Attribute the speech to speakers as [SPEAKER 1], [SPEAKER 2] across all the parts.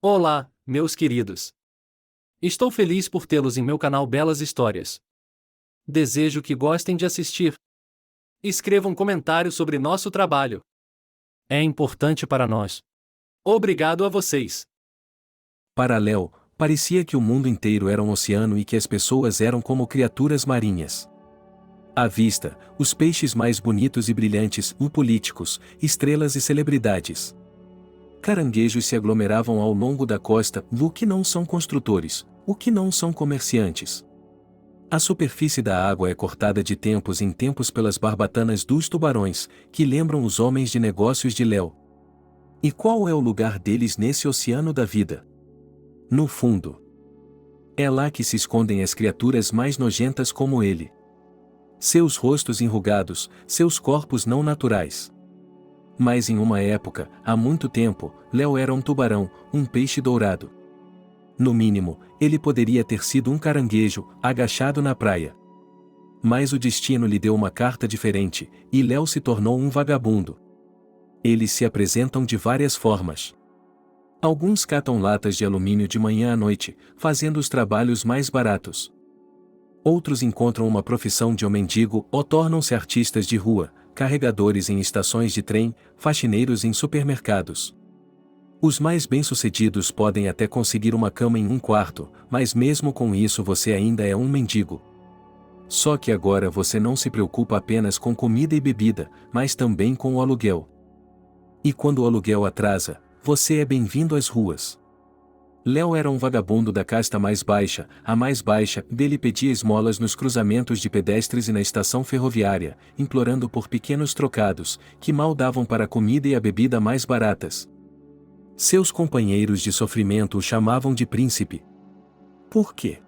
[SPEAKER 1] Olá, meus queridos. Estou feliz por tê-los em meu canal Belas Histórias. Desejo que gostem de assistir. Escreva um comentário sobre nosso trabalho. É importante para nós. Obrigado a vocês.
[SPEAKER 2] Para Léo, parecia que o mundo inteiro era um oceano e que as pessoas eram como criaturas marinhas. À vista, os peixes mais bonitos e brilhantes, políticos, estrelas e celebridades. Caranguejos se aglomeravam ao longo da costa, o que não são construtores, o que não são comerciantes. A superfície da água é cortada de tempos em tempos pelas barbatanas dos tubarões, que lembram os homens de negócios de Léo. E qual é o lugar deles nesse oceano da vida? No fundo. É lá que se escondem as criaturas mais nojentas como ele. Seus rostos enrugados, seus corpos não naturais. Mas em uma época, há muito tempo, Léo era um tubarão, um peixe dourado. No mínimo, ele poderia ter sido um caranguejo, agachado na praia. Mas o destino lhe deu uma carta diferente, e Léo se tornou um vagabundo. Eles se apresentam de várias formas. Alguns catam latas de alumínio de manhã à noite, fazendo os trabalhos mais baratos. Outros encontram uma profissão de mendigo ou tornam-se artistas de rua, carregadores em estações de trem, faxineiros em supermercados. Os mais bem-sucedidos podem até conseguir uma cama em um quarto, mas mesmo com isso você ainda é um mendigo. Só que agora você não se preocupa apenas com comida e bebida, mas também com o aluguel. E quando o aluguel atrasa, você é bem-vindo às ruas. Léo era um vagabundo da casta mais baixa, a mais baixa, dele pedia esmolas nos cruzamentos de pedestres e na estação ferroviária, implorando por pequenos trocados, que mal davam para a comida e a bebida mais baratas. Seus companheiros de sofrimento o chamavam de príncipe. Por quê?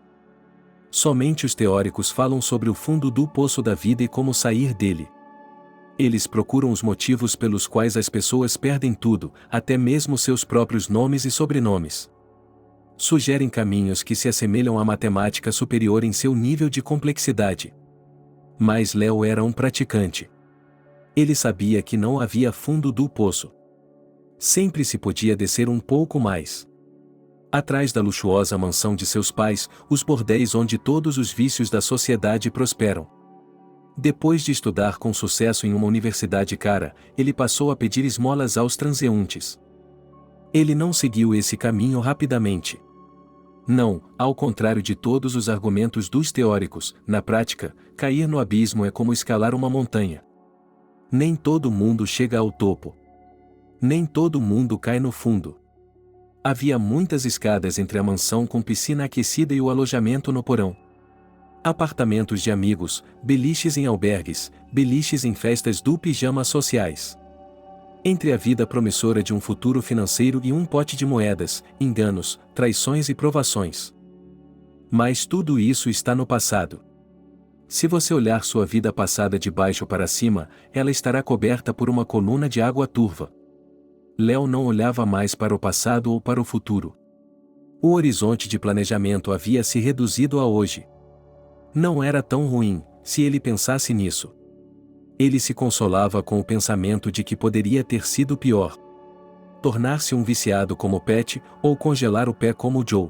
[SPEAKER 2] Somente os teóricos falam sobre o fundo do poço da vida e como sair dele. Eles procuram os motivos pelos quais as pessoas perdem tudo, até mesmo seus próprios nomes e sobrenomes. Sugerem caminhos que se assemelham à matemática superior em seu nível de complexidade. Mas Léo era um praticante. Ele sabia que não havia fundo do poço. Sempre se podia descer um pouco mais. Atrás da luxuosa mansão de seus pais, os bordéis onde todos os vícios da sociedade prosperam. Depois de estudar com sucesso em uma universidade cara, ele passou a pedir esmolas aos transeuntes. Ele não seguiu esse caminho rapidamente. Não, ao contrário de todos os argumentos dos teóricos, na prática, cair no abismo é como escalar uma montanha. Nem todo mundo chega ao topo. Nem todo mundo cai no fundo. Havia muitas escadas entre a mansão com piscina aquecida e o alojamento no porão. Apartamentos de amigos, beliches em albergues, beliches em festas do pijama sociais. Entre a vida promissora de um futuro financeiro e um pote de moedas, enganos, traições e provações. Mas tudo isso está no passado. Se você olhar sua vida passada de baixo para cima, ela estará coberta por uma coluna de água turva. Léo não olhava mais para o passado ou para o futuro. O horizonte de planejamento havia se reduzido a hoje. Não era tão ruim, se ele pensasse nisso. Ele se consolava com o pensamento de que poderia ter sido pior. Tornar-se um viciado como Pat, ou congelar o pé como Joe.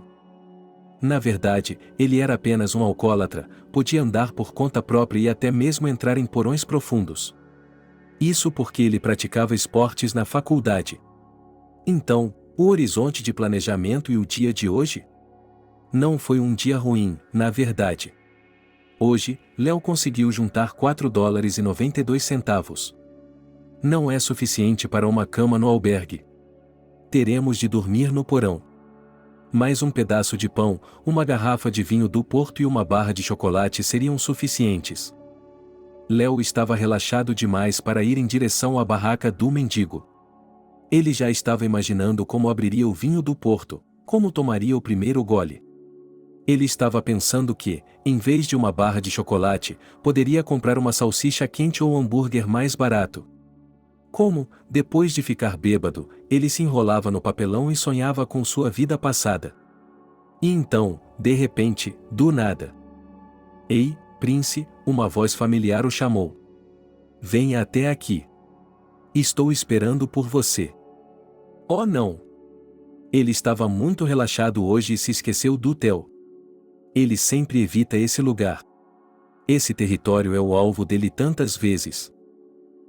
[SPEAKER 2] Na verdade, ele era apenas um alcoólatra, podia andar por conta própria e até mesmo entrar em porões profundos. Isso porque ele praticava esportes na faculdade. Então, o horizonte de planejamento e o dia de hoje? Não foi um dia ruim, na verdade. Hoje, Léo conseguiu juntar $4,92. Não é suficiente para uma cama no albergue. Teremos de dormir no porão. Mais um pedaço de pão, uma garrafa de vinho do Porto e uma barra de chocolate seriam suficientes. Léo estava relaxado demais para ir em direção à barraca do mendigo. Ele já estava imaginando como abriria o vinho do Porto, como tomaria o primeiro gole. Ele estava pensando que, em vez de uma barra de chocolate, poderia comprar uma salsicha quente ou um hambúrguer mais barato. Como, depois de ficar bêbado, ele se enrolava no papelão e sonhava com sua vida passada. E então, de repente, do nada. Ei, Prince, uma voz familiar o chamou. Venha até aqui. Estou esperando por você. Oh não! Ele estava muito relaxado hoje e se esqueceu do Theo. Ele sempre evita esse lugar. Esse território é o alvo dele tantas vezes.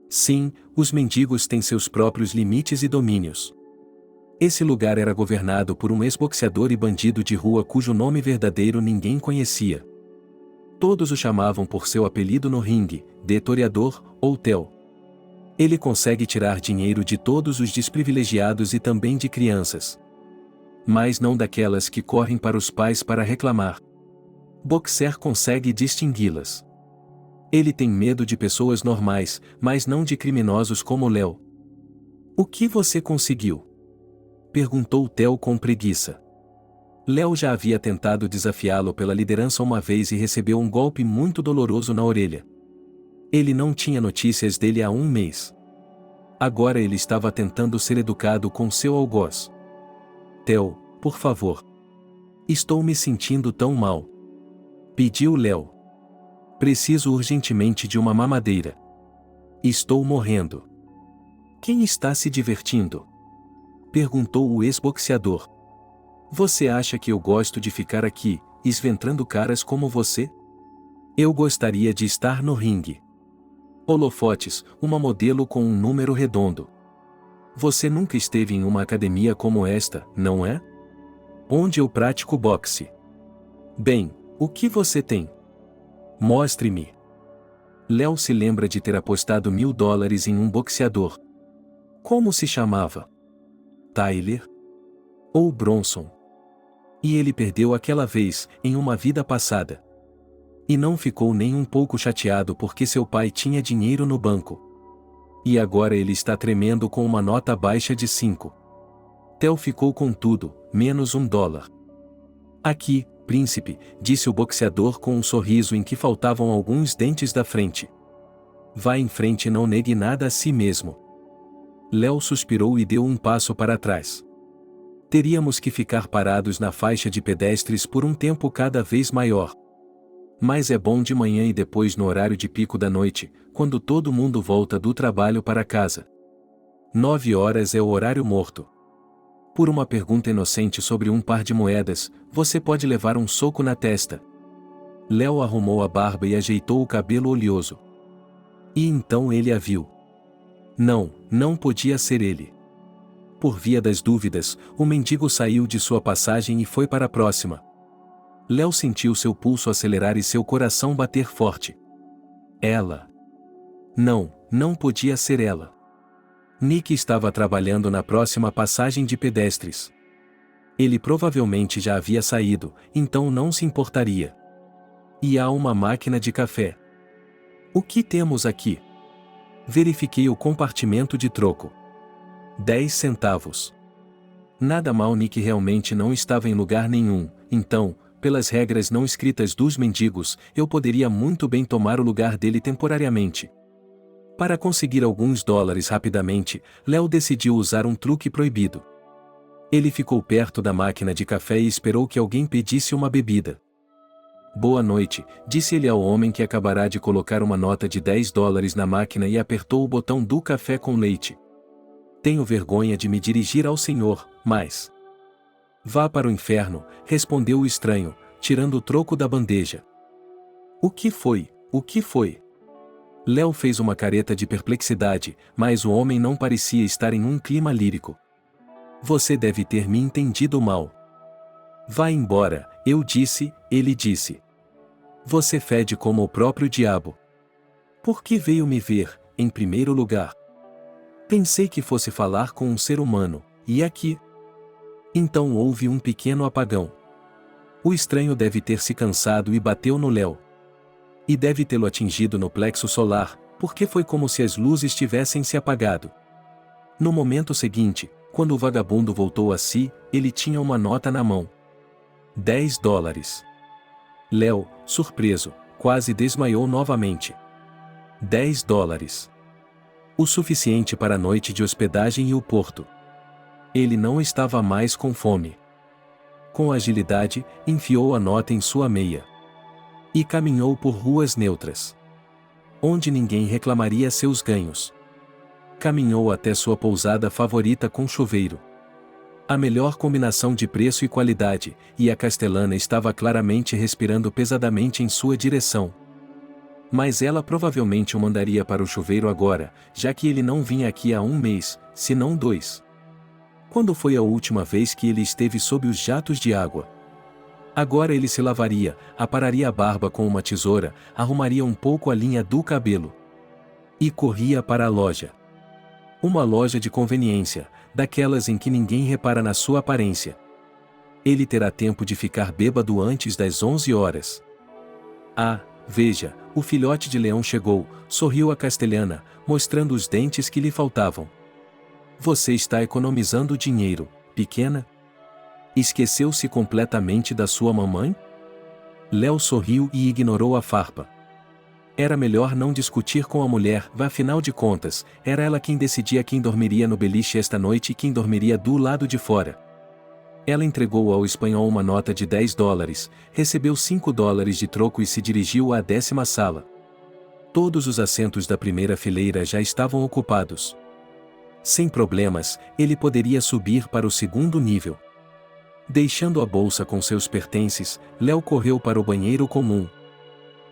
[SPEAKER 2] Sim, os mendigos têm seus próprios limites e domínios. Esse lugar era governado por um ex-boxeador e bandido de rua cujo nome verdadeiro ninguém conhecia. Todos o chamavam por seu apelido no ringue, de Toreador ou Theo. Ele consegue tirar dinheiro de todos os desprivilegiados e também de crianças. Mas não daquelas que correm para os pais para reclamar. Boxer consegue distingui-las. Ele tem medo de pessoas normais, mas não de criminosos como Léo. O que você conseguiu? Perguntou Theo com preguiça. Léo já havia tentado desafiá-lo pela liderança uma vez e recebeu um golpe muito doloroso na orelha. Ele não tinha notícias dele há um mês. Agora ele estava tentando ser educado com seu algoz. Theo, por favor. Estou me sentindo tão mal. Pediu Léo. Preciso urgentemente de uma mamadeira. Estou morrendo. Quem está se divertindo? Perguntou o ex-boxeador. Você acha que eu gosto de ficar aqui, esventrando caras como você? Eu gostaria de estar no ringue. Holofotes, uma modelo com um número redondo. Você nunca esteve em uma academia como esta, não é? Onde eu pratico boxe. Bem, o que você tem? Mostre-me. Léo se lembra de ter apostado $1000 em um boxeador. Como se chamava? Tyler? Ou Bronson? E ele perdeu aquela vez, em uma vida passada. E não ficou nem um pouco chateado porque seu pai tinha dinheiro no banco. E agora ele está tremendo com uma nota baixa de 5. Theo ficou com tudo, menos $1. Aqui, príncipe, disse o boxeador com um sorriso em que faltavam alguns dentes da frente. Vá em frente e não negue nada a si mesmo. Léo suspirou e deu um passo para trás. Teríamos que ficar parados na faixa de pedestres por um tempo cada vez maior. Mas é bom de manhã e depois no horário de pico da noite, quando todo mundo volta do trabalho para casa. 9 horas é o horário morto. Por uma pergunta inocente sobre um par de moedas, você pode levar um soco na testa. Léo arrumou a barba e ajeitou o cabelo oleoso. E então ele a viu. Não, não podia ser ele. Por via das dúvidas, o mendigo saiu de sua passagem e foi para a próxima. Léo sentiu seu pulso acelerar e seu coração bater forte. Ela. Não, não podia ser ela. Nick estava trabalhando na próxima passagem de pedestres. Ele provavelmente já havia saído, então não se importaria. E há uma máquina de café. O que temos aqui? Verifiquei o compartimento de troco. 10 centavos. Nada mal, Nick realmente não estava em lugar nenhum, então, pelas regras não escritas dos mendigos, eu poderia muito bem tomar o lugar dele temporariamente. Para conseguir alguns dólares rapidamente, Léo decidiu usar um truque proibido. Ele ficou perto da máquina de café e esperou que alguém pedisse uma bebida. Boa noite, disse ele ao homem que acabará de colocar uma nota de $10 na máquina e apertou o botão do café com leite. Tenho vergonha de me dirigir ao senhor, mas... Vá para o inferno, respondeu o estranho, tirando o troco da bandeja. O que foi? O que foi? Léo fez uma careta de perplexidade, mas o homem não parecia estar em um clima lírico. Você deve ter me entendido mal. Vá embora, eu disse, ele disse. Você fede como o próprio diabo. Por que veio me ver, em primeiro lugar? Pensei que fosse falar com um ser humano, e aqui? Então houve um pequeno apagão. O estranho deve ter se cansado e bateu no Léo. E deve tê-lo atingido no plexo solar, porque foi como se as luzes tivessem se apagado. No momento seguinte, quando o vagabundo voltou a si, ele tinha uma nota na mão. $10. Léo, surpreso, quase desmaiou novamente. $10. O suficiente para a noite de hospedagem e o porto. Ele não estava mais com fome. Com agilidade, enfiou a nota em sua meia. E caminhou por ruas neutras, onde ninguém reclamaria seus ganhos. Caminhou até sua pousada favorita com chuveiro. A melhor combinação de preço e qualidade, e a castelana estava claramente respirando pesadamente em sua direção. Mas ela provavelmente o mandaria para o chuveiro agora, já que ele não vinha aqui há 1 mês, se não 2. Quando foi a última vez que ele esteve sob os jatos de água? Agora ele se lavaria, apararia a barba com uma tesoura, arrumaria um pouco a linha do cabelo. E corria para a loja. Uma loja de conveniência, daquelas em que ninguém repara na sua aparência. Ele terá tempo de ficar bêbado antes das 11 horas. Ah, veja, o filhote de leão chegou, sorriu a castelhana, mostrando os dentes que lhe faltavam. Você está economizando dinheiro, pequena? Esqueceu-se completamente da sua mamãe? Léo sorriu e ignorou a farpa. Era melhor não discutir com a mulher, afinal de contas, era ela quem decidia quem dormiria no beliche esta noite e quem dormiria do lado de fora. Ela entregou ao espanhol uma nota de $10, recebeu $5 de troco e se dirigiu à 10ª sala. Todos os assentos da primeira fileira já estavam ocupados. Sem problemas, ele poderia subir para o 2º nível. Deixando a bolsa com seus pertences, Léo correu para o banheiro comum.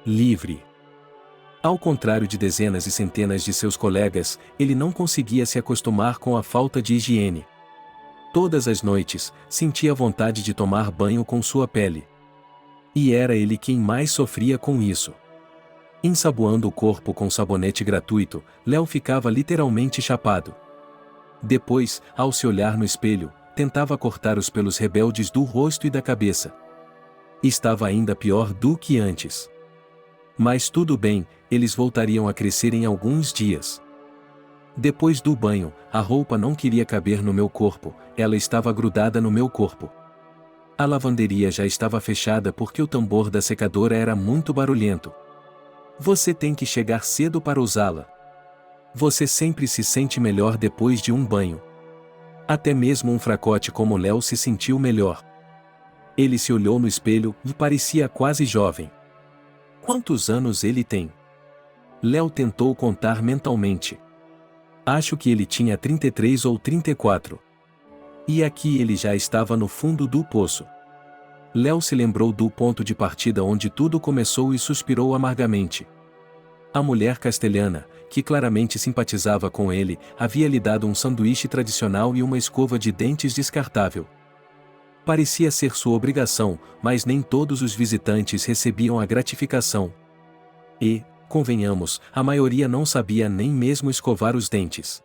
[SPEAKER 2] Livre. Ao contrário de dezenas e centenas de seus colegas, ele não conseguia se acostumar com a falta de higiene. Todas as noites, sentia vontade de tomar banho com sua pele. E era ele quem mais sofria com isso. Ensaboando o corpo com sabonete gratuito, Léo ficava literalmente chapado. Depois, ao se olhar no espelho, tentava cortar os pelos rebeldes do rosto e da cabeça. Estava ainda pior do que antes. Mas tudo bem, eles voltariam a crescer em alguns dias. Depois do banho, a roupa não queria caber no meu corpo, ela estava grudada no meu corpo. A lavanderia já estava fechada porque o tambor da secadora era muito barulhento. Você tem que chegar cedo para usá-la. Você sempre se sente melhor depois de um banho. Até mesmo um fracote como Léo se sentiu melhor. Ele se olhou no espelho e parecia quase jovem. Quantos anos ele tem? Léo tentou contar mentalmente. Acho que ele tinha 33 ou 34. E aqui ele já estava no fundo do poço. Léo se lembrou do ponto de partida onde tudo começou e suspirou amargamente. A mulher castelhana, que claramente simpatizava com ele, havia lhe dado um sanduíche tradicional e uma escova de dentes descartável. Parecia ser sua obrigação, mas nem todos os visitantes recebiam a gratificação. E, convenhamos, a maioria não sabia nem mesmo escovar os dentes.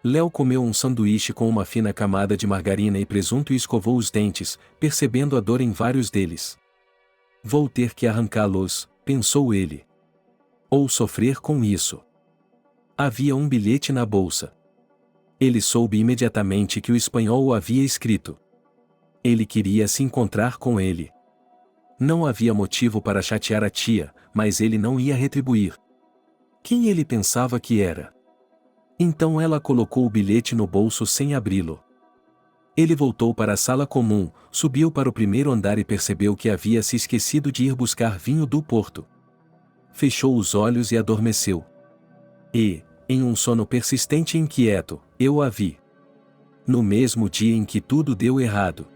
[SPEAKER 2] Léo comeu um sanduíche com uma fina camada de margarina e presunto e escovou os dentes, percebendo a dor em vários deles. Vou ter que arrancá-los, pensou ele. Ou sofrer com isso. Havia um bilhete na bolsa. Ele soube imediatamente que o espanhol o havia escrito. Ele queria se encontrar com ele. Não havia motivo para chatear a tia, mas ele não ia retribuir. Quem ele pensava que era? Então ela colocou o bilhete no bolso sem abri-lo. Ele voltou para a sala comum, subiu para o primeiro andar e percebeu que havia se esquecido de ir buscar vinho do Porto. Fechou os olhos e adormeceu. E, em um sono persistente e inquieto, eu a vi. No mesmo dia em que tudo deu errado.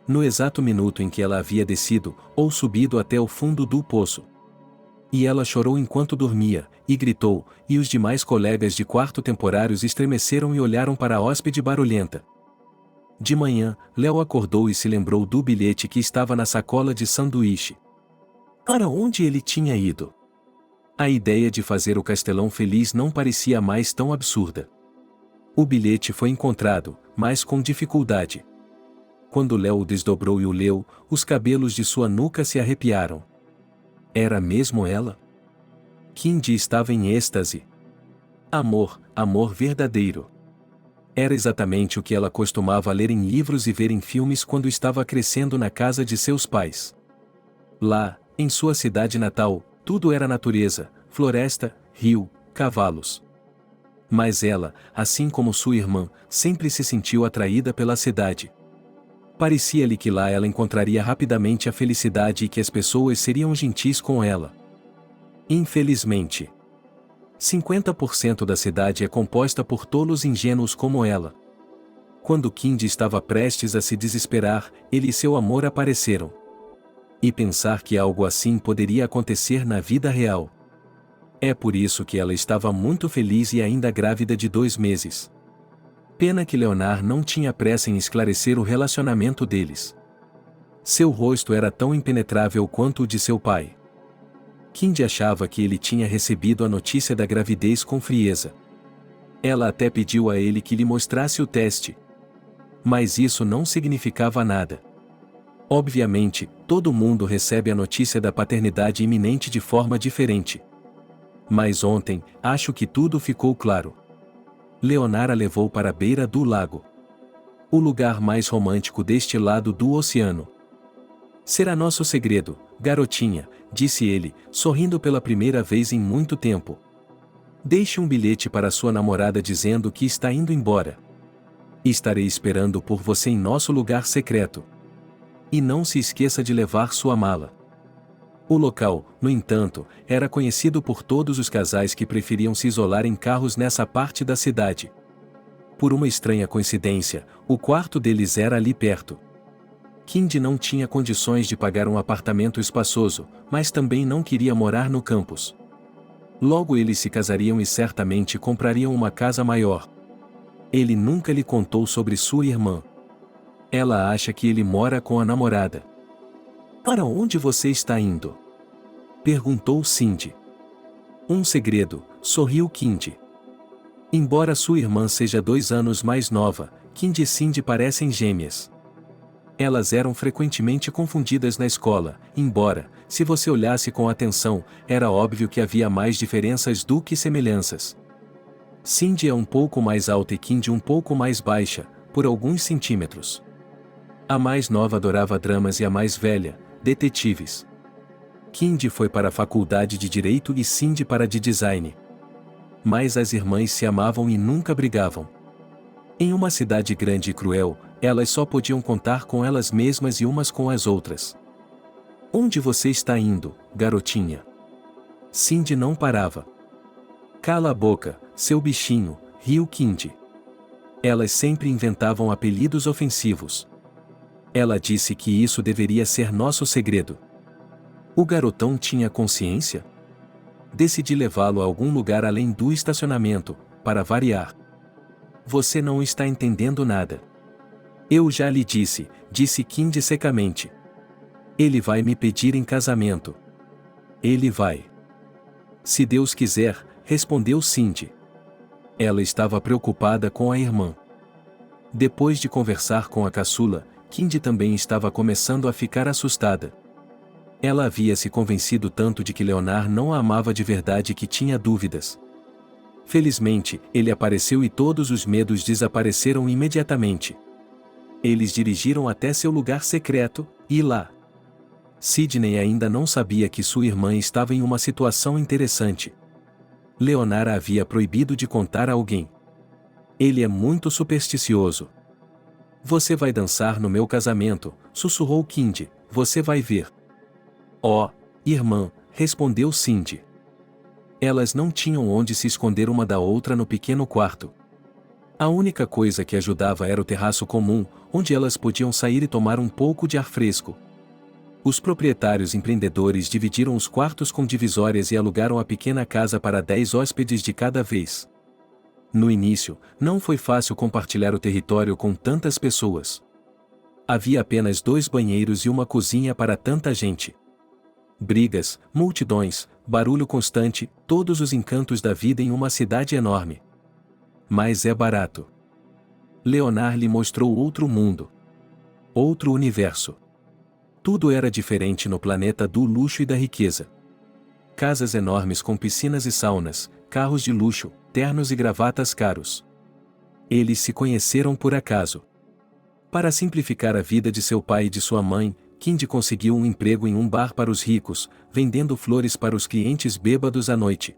[SPEAKER 2] No exato minuto em que ela havia descido, ou subido até o fundo do poço. E ela chorou enquanto dormia, e gritou, e os demais colegas de quarto temporários estremeceram e olharam para a hóspede barulhenta. De manhã, Léo acordou e se lembrou do bilhete que estava na sacola de sanduíche. Para onde ele tinha ido? A ideia de fazer o castelão feliz não parecia mais tão absurda. O bilhete foi encontrado, mas com dificuldade. Quando Léo o desdobrou e o leu, os cabelos de sua nuca se arrepiaram. Era mesmo ela? Kindy estava em êxtase. Amor, amor verdadeiro. Era exatamente o que ela costumava ler em livros e ver em filmes quando estava crescendo na casa de seus pais. Lá, em sua cidade natal, tudo era natureza, floresta, rio, cavalos. Mas ela, assim como sua irmã, sempre se sentiu atraída pela cidade. Parecia-lhe que lá ela encontraria rapidamente a felicidade e que as pessoas seriam gentis com ela. Infelizmente, 50% da cidade é composta por tolos ingênuos como ela. Quando Kind estava prestes a se desesperar, ele e seu amor apareceram. E pensar que algo assim poderia acontecer na vida real. É por isso que ela estava muito feliz e ainda grávida de 2 meses. Pena que Leonard não tinha pressa em esclarecer o relacionamento deles. Seu rosto era tão impenetrável quanto o de seu pai. Kind achava que ele tinha recebido a notícia da gravidez com frieza. Ela até pediu a ele que lhe mostrasse o teste. Mas isso não significava nada. Obviamente, todo mundo recebe a notícia da paternidade iminente de forma diferente. Mas ontem, acho que tudo ficou claro. Leonard a levou para a beira do lago. O lugar mais romântico deste lado do oceano. Será nosso segredo, garotinha, disse ele, sorrindo pela primeira vez em muito tempo. Deixe um bilhete para sua namorada dizendo que está indo embora. Estarei esperando por você em nosso lugar secreto. E não se esqueça de levar sua mala. O local, no entanto, era conhecido por todos os casais que preferiam se isolar em carros nessa parte da cidade. Por uma estranha coincidência, o quarto deles era ali perto. Kind não tinha condições de pagar um apartamento espaçoso, mas também não queria morar no campus. Logo eles se casariam e certamente comprariam uma casa maior. Ele nunca lhe contou sobre sua irmã. Ela acha que ele mora com a namorada. Para onde você está indo? Perguntou Cindy. Um segredo, sorriu Kind. Embora sua irmã seja 2 anos mais nova, Kind e Cindy parecem gêmeas. Elas eram frequentemente confundidas na escola, embora, se você olhasse com atenção, era óbvio que havia mais diferenças do que semelhanças. Cindy é um pouco mais alta e Kind um pouco mais baixa, por alguns centímetros. A mais nova adorava dramas e a mais velha, detetives. Kind foi para a faculdade de Direito e Cindy para de Design. Mas as irmãs se amavam e nunca brigavam. Em uma cidade grande e cruel, elas só podiam contar com elas mesmas e umas com as outras. Onde você está indo, garotinha? Cindy não parava. Cala a boca, seu bichinho, riu Kind. Elas sempre inventavam apelidos ofensivos. Ela disse que isso deveria ser nosso segredo. O garotão tinha consciência? Decidi levá-lo a algum lugar além do estacionamento, para variar. Você não está entendendo nada. Eu já lhe disse, disse Kind secamente. Ele vai me pedir em casamento. Ele vai. Se Deus quiser, respondeu Cindy. Ela estava preocupada com a irmã. Depois de conversar com a caçula, Kind também estava começando a ficar assustada. Ela havia se convencido tanto de que Leonard não a amava de verdade que tinha dúvidas. Felizmente, ele apareceu e todos os medos desapareceram imediatamente. Eles dirigiram até seu lugar secreto, e lá. Sidney ainda não sabia que sua irmã estava em uma situação interessante. Leonard a havia proibido de contar a alguém. Ele é muito supersticioso. Você vai dançar no meu casamento, sussurrou Kind, você vai ver. Oh, irmã, respondeu Cindy. Elas não tinham onde se esconder uma da outra no pequeno quarto. A única coisa que ajudava era o terraço comum, onde elas podiam sair e tomar um pouco de ar fresco. Os proprietários empreendedores dividiram os quartos com divisórias e alugaram a pequena casa para 10 hóspedes de cada vez. No início, não foi fácil compartilhar o território com tantas pessoas. Havia apenas 2 banheiros e uma cozinha para tanta gente. Brigas, multidões, barulho constante, todos os encantos da vida em uma cidade enorme. Mas é barato. Leonard lhe mostrou outro mundo. Outro universo. Tudo era diferente no planeta do luxo e da riqueza. Casas enormes com piscinas e saunas, carros de luxo, ternos e gravatas caros. Eles se conheceram por acaso. Para simplificar a vida de seu pai e de sua mãe, Kind conseguiu um emprego em um bar para os ricos, vendendo flores para os clientes bêbados à noite.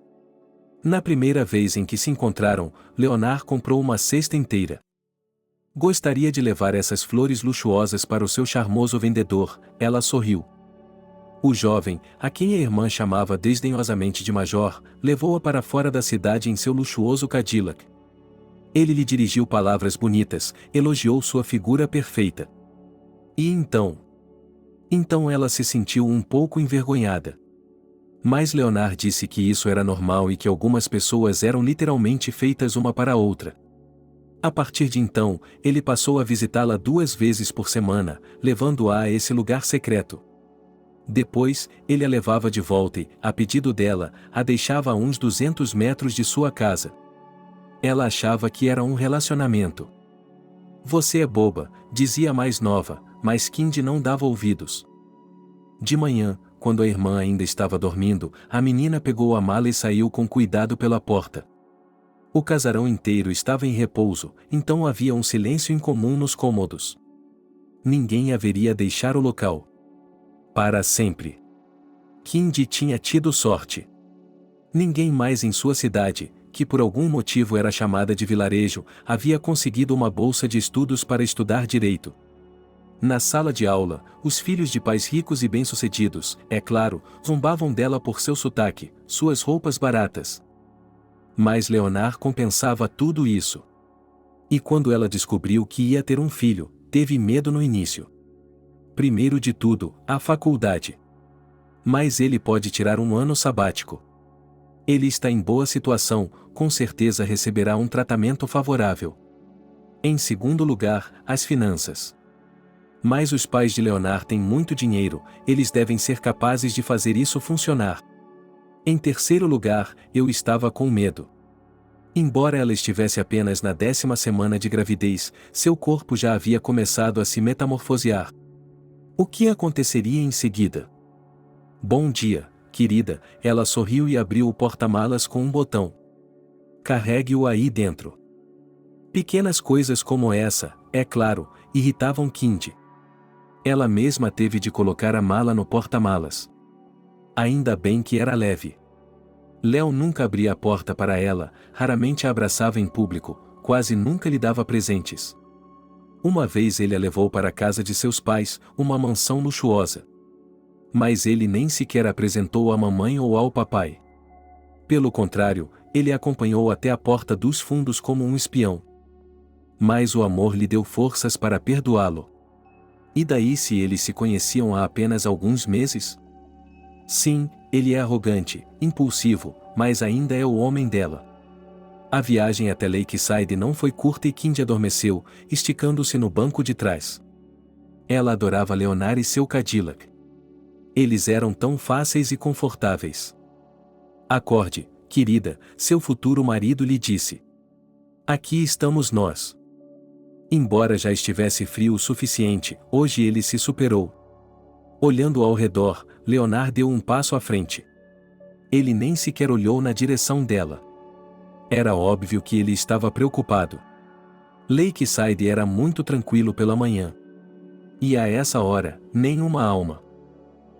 [SPEAKER 2] Na primeira vez em que se encontraram, Leonard comprou uma cesta inteira. Gostaria de levar essas flores luxuosas para o seu charmoso vendedor, ela sorriu. O jovem, a quem a irmã chamava desdenhosamente de Major, levou-a para fora da cidade em seu luxuoso Cadillac. Ele lhe dirigiu palavras bonitas, elogiou sua figura perfeita. E então? Então ela se sentiu um pouco envergonhada. Mas Leonard disse que isso era normal e que algumas pessoas eram literalmente feitas uma para a outra. A partir de então, ele passou a visitá-la 2 vezes por semana, levando-a a esse lugar secreto. Depois, ele a levava de volta e, a pedido dela, a deixava a uns 200 metros de sua casa. Ela achava que era um relacionamento. Você é boba, dizia a mais nova, mas Kindy não dava ouvidos. De manhã, quando a irmã ainda estava dormindo, a menina pegou a mala e saiu com cuidado pela porta. O casarão inteiro estava em repouso, então havia um silêncio incomum nos cômodos. Ninguém haveria deixar o local. Para sempre. Kindy tinha tido sorte. Ninguém mais em sua cidade, que por algum motivo era chamada de vilarejo, havia conseguido uma bolsa de estudos para estudar direito. Na sala de aula, os filhos de pais ricos e bem-sucedidos, é claro, zombavam dela por seu sotaque, suas roupas baratas. Mas Leonard compensava tudo isso. E quando ela descobriu que ia ter um filho, teve medo no início. Primeiro de tudo, a faculdade. Mas ele pode tirar um ano sabático. Ele está em boa situação, com certeza receberá um tratamento favorável. Em segundo lugar, as finanças. Mas os pais de Leonard têm muito dinheiro, eles devem ser capazes de fazer isso funcionar. Em terceiro lugar, eu estava com medo. Embora ela estivesse apenas na 10ª semana de gravidez, seu corpo já havia começado a se metamorfosear. O que aconteceria em seguida? Bom dia, querida, ela sorriu e abriu o porta-malas com um botão. Carregue-o aí dentro. Pequenas coisas como essa, é claro, irritavam Kindy. Ela mesma teve de colocar a mala no porta-malas. Ainda bem que era leve. Léo nunca abria a porta para ela, raramente a abraçava em público, quase nunca lhe dava presentes. Uma vez ele a levou para a casa de seus pais, uma mansão luxuosa. Mas ele nem sequer apresentou à mamãe ou ao papai. Pelo contrário, ele a acompanhou até a porta dos fundos como um espião. Mas o amor lhe deu forças para perdoá-lo. E daí se eles se conheciam há apenas alguns meses? Sim, ele é arrogante, impulsivo, mas ainda é o homem dela. A viagem até Lakeside não foi curta e Kindy adormeceu, esticando-se no banco de trás. Ela adorava Leonard e seu Cadillac. Eles eram tão fáceis e confortáveis. Acorde, querida, seu futuro marido lhe disse. Aqui estamos nós. Embora já estivesse frio o suficiente, hoje ele se superou. Olhando ao redor, Leonard deu um passo à frente. Ele nem sequer olhou na direção dela. Era óbvio que ele estava preocupado. Lakeside era muito tranquilo pela manhã. E a essa hora, nenhuma alma.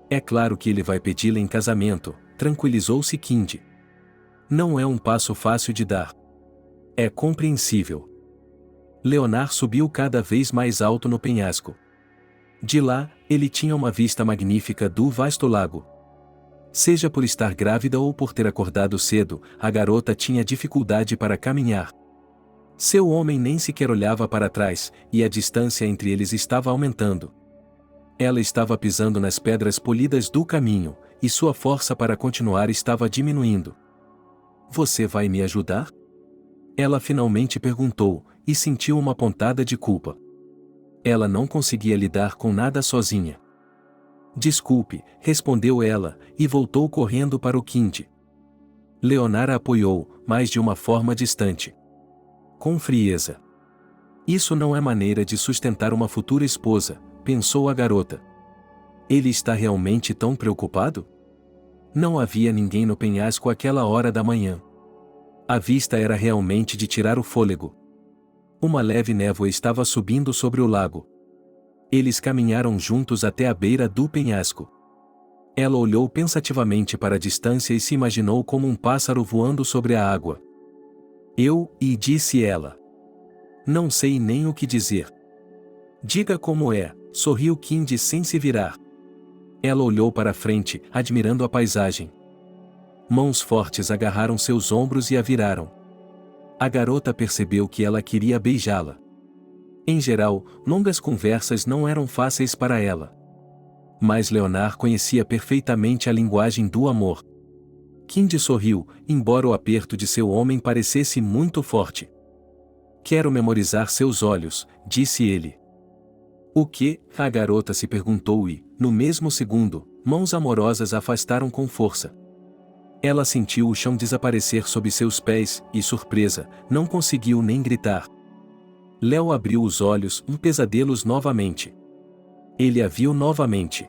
[SPEAKER 2] É claro que ele vai pedi-la em casamento, tranquilizou-se Kindy. Não é um passo fácil de dar. É compreensível. Leonard subiu cada vez mais alto no penhasco. De lá, ele tinha uma vista magnífica do vasto lago. Seja por estar grávida ou por ter acordado cedo, a garota tinha dificuldade para caminhar. Seu homem nem sequer olhava para trás, e a distância entre eles estava aumentando. Ela estava pisando nas pedras polidas do caminho, e sua força para continuar estava diminuindo. Você vai me ajudar? Ela finalmente perguntou, e sentiu uma pontada de culpa. Ela não conseguia lidar com nada sozinha. Desculpe, respondeu ela, e voltou correndo para o Kindy. Leonard a apoiou, mas de uma forma distante. Com frieza. Isso não é maneira de sustentar uma futura esposa, pensou a garota. Ele está realmente tão preocupado? Não havia ninguém no penhasco àquela hora da manhã. A vista era realmente de tirar o fôlego. Uma leve névoa estava subindo sobre o lago. Eles caminharam juntos até a beira do penhasco. Ela olhou pensativamente para a distância e se imaginou como um pássaro voando sobre a água. Disse ela. Não sei nem o que dizer. Diga como é, sorriu Kindy sem se virar. Ela olhou para a frente, admirando a paisagem. Mãos fortes agarraram seus ombros e a viraram. A garota percebeu que ela queria beijá-la. Em geral, longas conversas não eram fáceis para ela. Mas Leonard conhecia perfeitamente a linguagem do amor. Kindy sorriu, embora o aperto de seu homem parecesse muito forte. Quero memorizar seus olhos, disse ele. O que? A garota se perguntou e, no mesmo segundo, mãos amorosas a afastaram com força. Ela sentiu o chão desaparecer sob seus pés e, surpresa, não conseguiu nem gritar. Léo abriu os olhos, pesadelos novamente. Ele a viu novamente.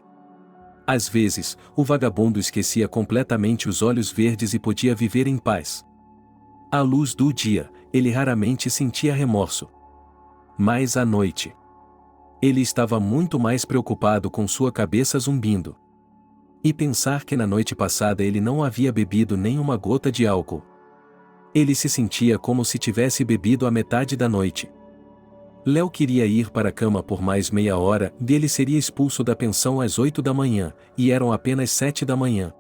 [SPEAKER 2] Às vezes, o vagabundo esquecia completamente os olhos verdes e podia viver em paz. À luz do dia, ele raramente sentia remorso. Mas à noite, ele estava muito mais preocupado com sua cabeça zumbindo. E pensar que na noite passada ele não havia bebido nem uma gota de álcool. Ele se sentia como se tivesse bebido a metade da noite. Léo queria ir para a cama por mais meia hora e ele seria expulso da pensão às 8 da manhã, e eram apenas 7 da manhã.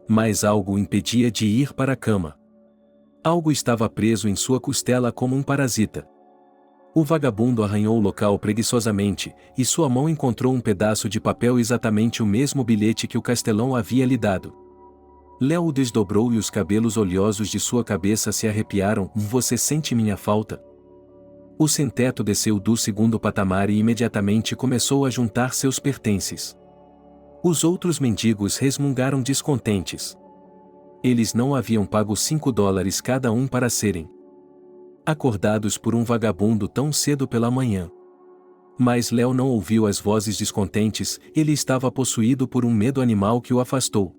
[SPEAKER 2] Mas algo o impedia de ir para a cama. Algo estava preso em sua costela como um parasita. O vagabundo arranhou o local preguiçosamente, e sua mão encontrou um pedaço de papel, exatamente o mesmo bilhete que o castelão havia lhe dado. Léo o desdobrou e os cabelos oleosos de sua cabeça se arrepiaram. Você sente minha falta? O sem-teto desceu do segundo patamar e imediatamente começou a juntar seus pertences. Os outros mendigos resmungaram descontentes. Eles não haviam pago $5 cada um para serem acordados por um vagabundo tão cedo pela manhã. Mas Léo não ouviu as vozes descontentes, ele estava possuído por um medo animal que o afastou.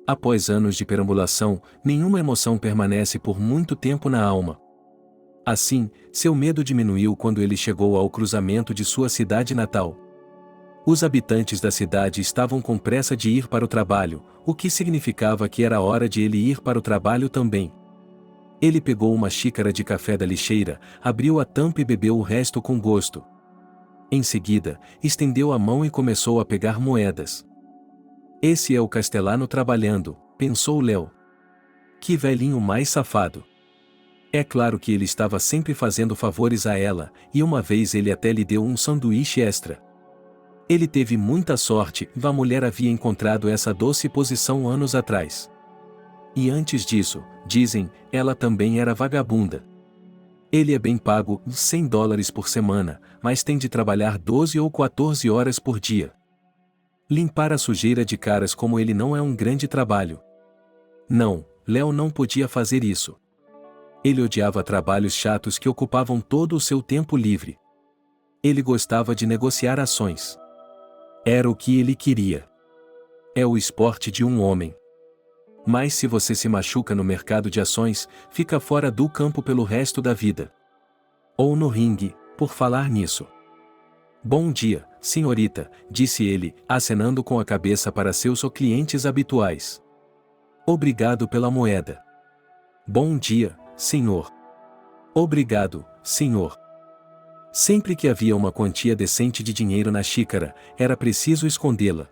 [SPEAKER 2] Após anos de perambulação, nenhuma emoção permanece por muito tempo na alma. Assim, seu medo diminuiu quando ele chegou ao cruzamento de sua cidade natal. Os habitantes da cidade estavam com pressa de ir para o trabalho, o que significava que era hora de ele ir para o trabalho também. Ele pegou uma xícara de café da lixeira, abriu a tampa e bebeu o resto com gosto. Em seguida, estendeu a mão e começou a pegar moedas. Esse é o castelano trabalhando, pensou Léo. Que velhinho mais safado. É claro que ele estava sempre fazendo favores a ela, e uma vez ele até lhe deu um sanduíche extra. Ele teve muita sorte, a mulher havia encontrado essa doce posição anos atrás. E antes disso, dizem, ela também era vagabunda. Ele é bem pago, $100 por semana, mas tem de trabalhar 12 ou 14 horas por dia. Limpar a sujeira de caras como ele não é um grande trabalho. Não, Léo não podia fazer isso. Ele odiava trabalhos chatos que ocupavam todo o seu tempo livre. Ele gostava de negociar ações. Era o que ele queria. É o esporte de um homem. Mas se você se machuca no mercado de ações, fica fora do campo pelo resto da vida. Ou no ringue, por falar nisso. Bom dia, senhorita, disse ele, acenando com a cabeça para seus clientes habituais. Obrigado pela moeda. Bom dia, senhor. Obrigado, senhor. Sempre que havia uma quantia decente de dinheiro na xícara, era preciso escondê-la.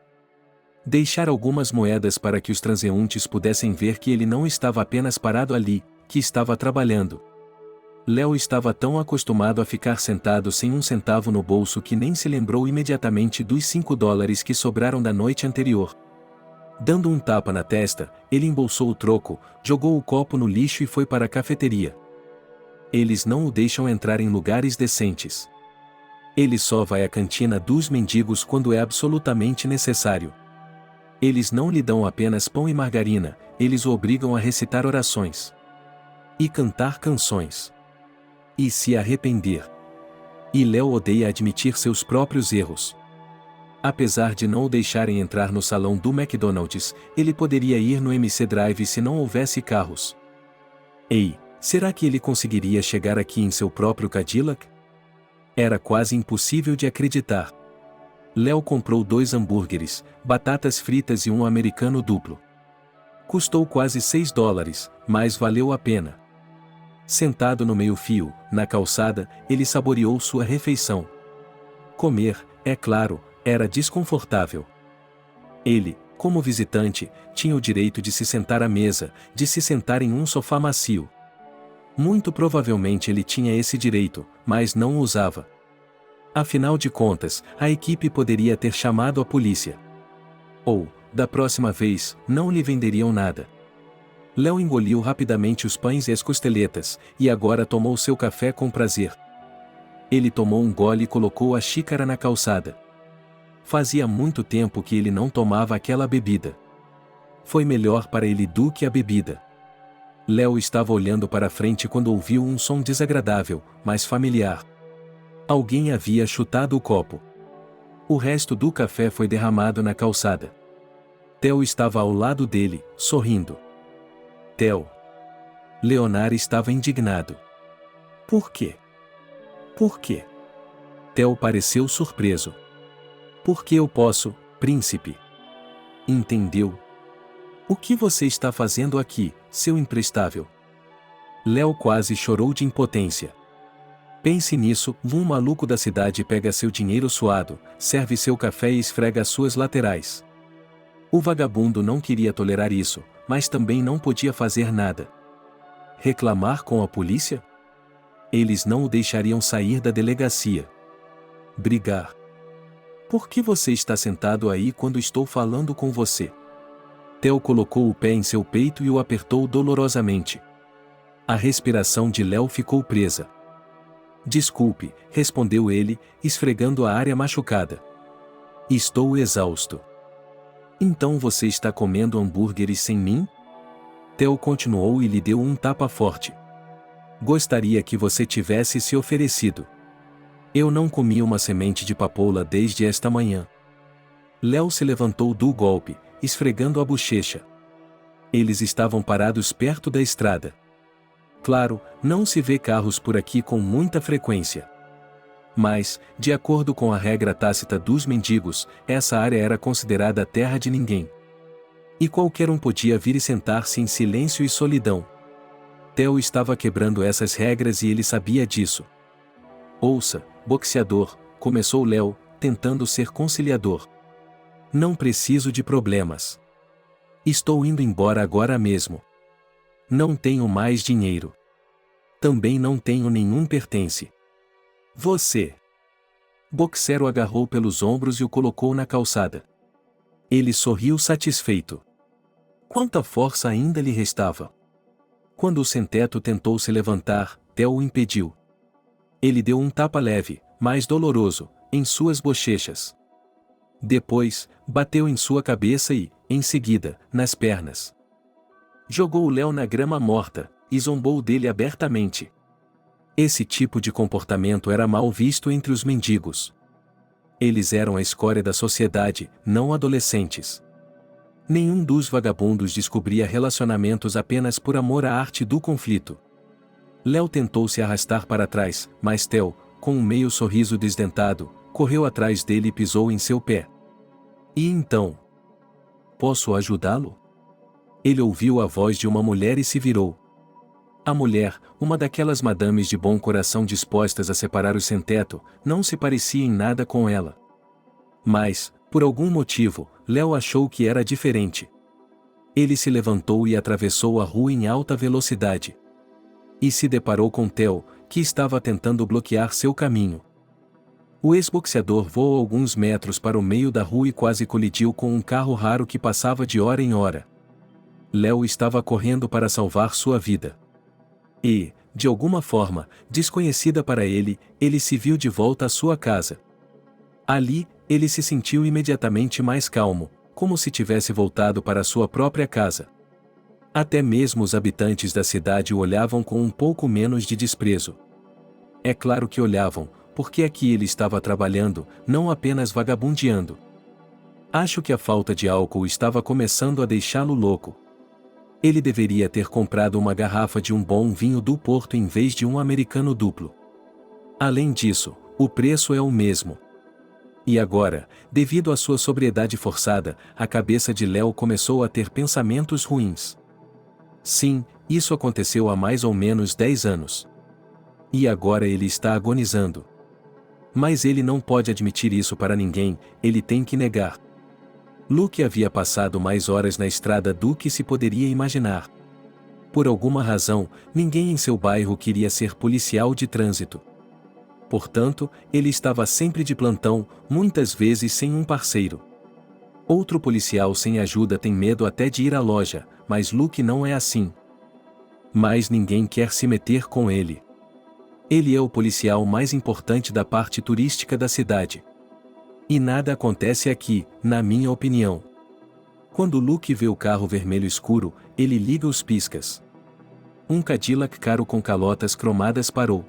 [SPEAKER 2] Deixar algumas moedas para que os transeuntes pudessem ver que ele não estava apenas parado ali, que estava trabalhando. Léo estava tão acostumado a ficar sentado sem um centavo no bolso que nem se lembrou imediatamente dos $5 que sobraram da noite anterior. Dando um tapa na testa, ele embolsou o troco, jogou o copo no lixo e foi para a cafeteria. Eles não o deixam entrar em lugares decentes. Ele só vai à cantina dos mendigos quando é absolutamente necessário. Eles não lhe dão apenas pão e margarina, eles o obrigam a recitar orações. E cantar canções. E se arrepender. E Léo odeia admitir seus próprios erros. Apesar de não o deixarem entrar no salão do McDonald's, ele poderia ir no MC Drive se não houvesse carros. Ei, será que ele conseguiria chegar aqui em seu próprio Cadillac? Era quase impossível de acreditar. Léo comprou 2 hambúrgueres, batatas fritas e um americano duplo. Custou quase $6, mas valeu a pena. Sentado no meio-fio, na calçada, ele saboreou sua refeição. Comer, é claro, era desconfortável. Ele, como visitante, tinha o direito de se sentar à mesa, de se sentar em um sofá macio. Muito provavelmente ele tinha esse direito, mas não o usava. Afinal de contas, a equipe poderia ter chamado a polícia. Ou, da próxima vez, não lhe venderiam nada. Léo engoliu rapidamente os pães e as costeletas, e agora tomou seu café com prazer. Ele tomou um gole e colocou a xícara na calçada. Fazia muito tempo que ele não tomava aquela bebida. Foi melhor para ele do que a bebida. Léo estava olhando para frente quando ouviu um som desagradável, mas familiar. Alguém havia chutado o copo. O resto do café foi derramado na calçada. Theo estava ao lado dele, sorrindo. Theo. Leonard estava indignado. Por quê? Por quê? Theo pareceu surpreso. Porque eu posso, príncipe. Entendeu? O que você está fazendo aqui, seu imprestável? Léo quase chorou de impotência. Pense nisso, um maluco da cidade pega seu dinheiro suado, serve seu café e esfrega as suas laterais. O vagabundo não queria tolerar isso, mas também não podia fazer nada. Reclamar com a polícia? Eles não o deixariam sair da delegacia. Brigar. Por que você está sentado aí quando estou falando com você? Theo colocou o pé em seu peito e o apertou dolorosamente. A respiração de Léo ficou presa. Desculpe, respondeu ele, esfregando a área machucada. Estou exausto. Então você está comendo hambúrgueres sem mim? Theo continuou e lhe deu um tapa forte. Gostaria que você tivesse se oferecido. Eu não comi uma semente de papoula desde esta manhã. Léo se levantou do golpe, esfregando a bochecha. Eles estavam parados perto da estrada. Claro, não se vê carros por aqui com muita frequência. Mas, de acordo com a regra tácita dos mendigos, essa área era considerada terra de ninguém. E qualquer um podia vir e sentar-se em silêncio e solidão. Theo estava quebrando essas regras e ele sabia disso. Ouça, boxeador, começou Léo, tentando ser conciliador. Não preciso de problemas. Estou indo embora agora mesmo. Não tenho mais dinheiro. Também não tenho nenhum pertence. Você. Boxer o agarrou pelos ombros e o colocou na calçada. Ele sorriu satisfeito. Quanta força ainda lhe restava. Quando o sem-teto tentou se levantar, Theo o impediu. Ele deu um tapa leve, mas doloroso, em suas bochechas. Depois, bateu em sua cabeça e, em seguida, nas pernas. Jogou o Léo na grama morta, e zombou dele abertamente. Esse tipo de comportamento era mal visto entre os mendigos. Eles eram a escória da sociedade, não adolescentes. Nenhum dos vagabundos descobria relacionamentos apenas por amor à arte do conflito. Léo tentou se arrastar para trás, mas Theo, com um meio sorriso desdentado, correu atrás dele e pisou em seu pé. E então? Posso ajudá-lo? Ele ouviu a voz de uma mulher e se virou. A mulher, uma daquelas madames de bom coração dispostas a separar os sem-teto, não se parecia em nada com ela. Mas, por algum motivo, Léo achou que era diferente. Ele se levantou e atravessou a rua em alta velocidade. E se deparou com Theo, que estava tentando bloquear seu caminho. O ex-boxeador voou alguns metros para o meio da rua e quase colidiu com um carro raro que passava de hora em hora. Léo estava correndo para salvar sua vida. E, de alguma forma, desconhecida para ele, ele se viu de volta à sua casa. Ali, ele se sentiu imediatamente mais calmo, como se tivesse voltado para sua própria casa. Até mesmo os habitantes da cidade o olhavam com um pouco menos de desprezo. É claro que olhavam, porque aqui ele estava trabalhando, não apenas vagabundeando. Acho que a falta de álcool estava começando a deixá-lo louco. Ele deveria ter comprado uma garrafa de um bom vinho do Porto em vez de um americano duplo. Além disso, o preço é o mesmo. E agora, devido à sua sobriedade forçada, a cabeça de Léo começou a ter pensamentos ruins. Sim, isso aconteceu há mais ou menos 10 anos. E agora ele está agonizando. Mas ele não pode admitir isso para ninguém, ele tem que negar. Luke havia passado mais horas na estrada do que se poderia imaginar. Por alguma razão, ninguém em seu bairro queria ser policial de trânsito. Portanto, ele estava sempre de plantão, muitas vezes sem um parceiro. Outro policial sem ajuda tem medo até de ir à loja, mas Luke não é assim. Mas ninguém quer se meter com ele. Ele é o policial mais importante da parte turística da cidade. E nada acontece aqui, na minha opinião. Quando Luke vê o carro vermelho escuro, ele liga os piscas. Um Cadillac caro com calotas cromadas parou.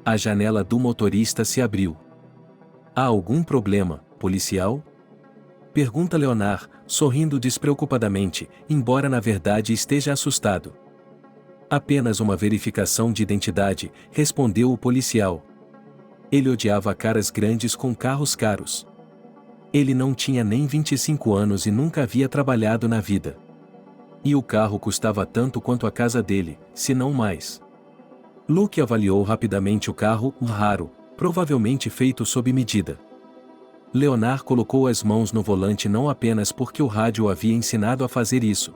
[SPEAKER 2] A janela do motorista se abriu. Há algum problema, policial? Pergunta Leonard, sorrindo despreocupadamente, embora na verdade esteja assustado. Apenas uma verificação de identidade, respondeu o policial. Ele odiava caras grandes com carros caros. Ele não tinha nem 25 anos e nunca havia trabalhado na vida. E o carro custava tanto quanto a casa dele, se não mais. Luke avaliou rapidamente o carro, raro, provavelmente feito sob medida. Leonard colocou as mãos no volante não apenas porque o rádio o havia ensinado a fazer isso.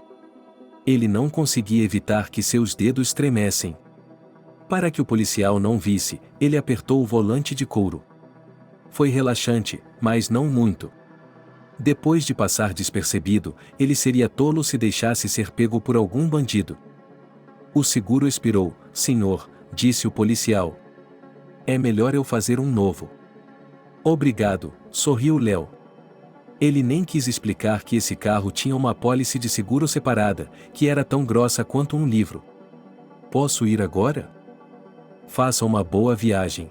[SPEAKER 2] Ele não conseguia evitar que seus dedos tremessem. Para que o policial não visse, ele apertou o volante de couro. Foi relaxante, mas não muito. Depois de passar despercebido, ele seria tolo se deixasse ser pego por algum bandido. O seguro expirou, senhor, disse o policial. É melhor eu fazer um novo. Obrigado, sorriu Léo. Ele nem quis explicar que esse carro tinha uma apólice de seguro separada, que era tão grossa quanto um livro. Posso ir agora? Faça uma boa viagem.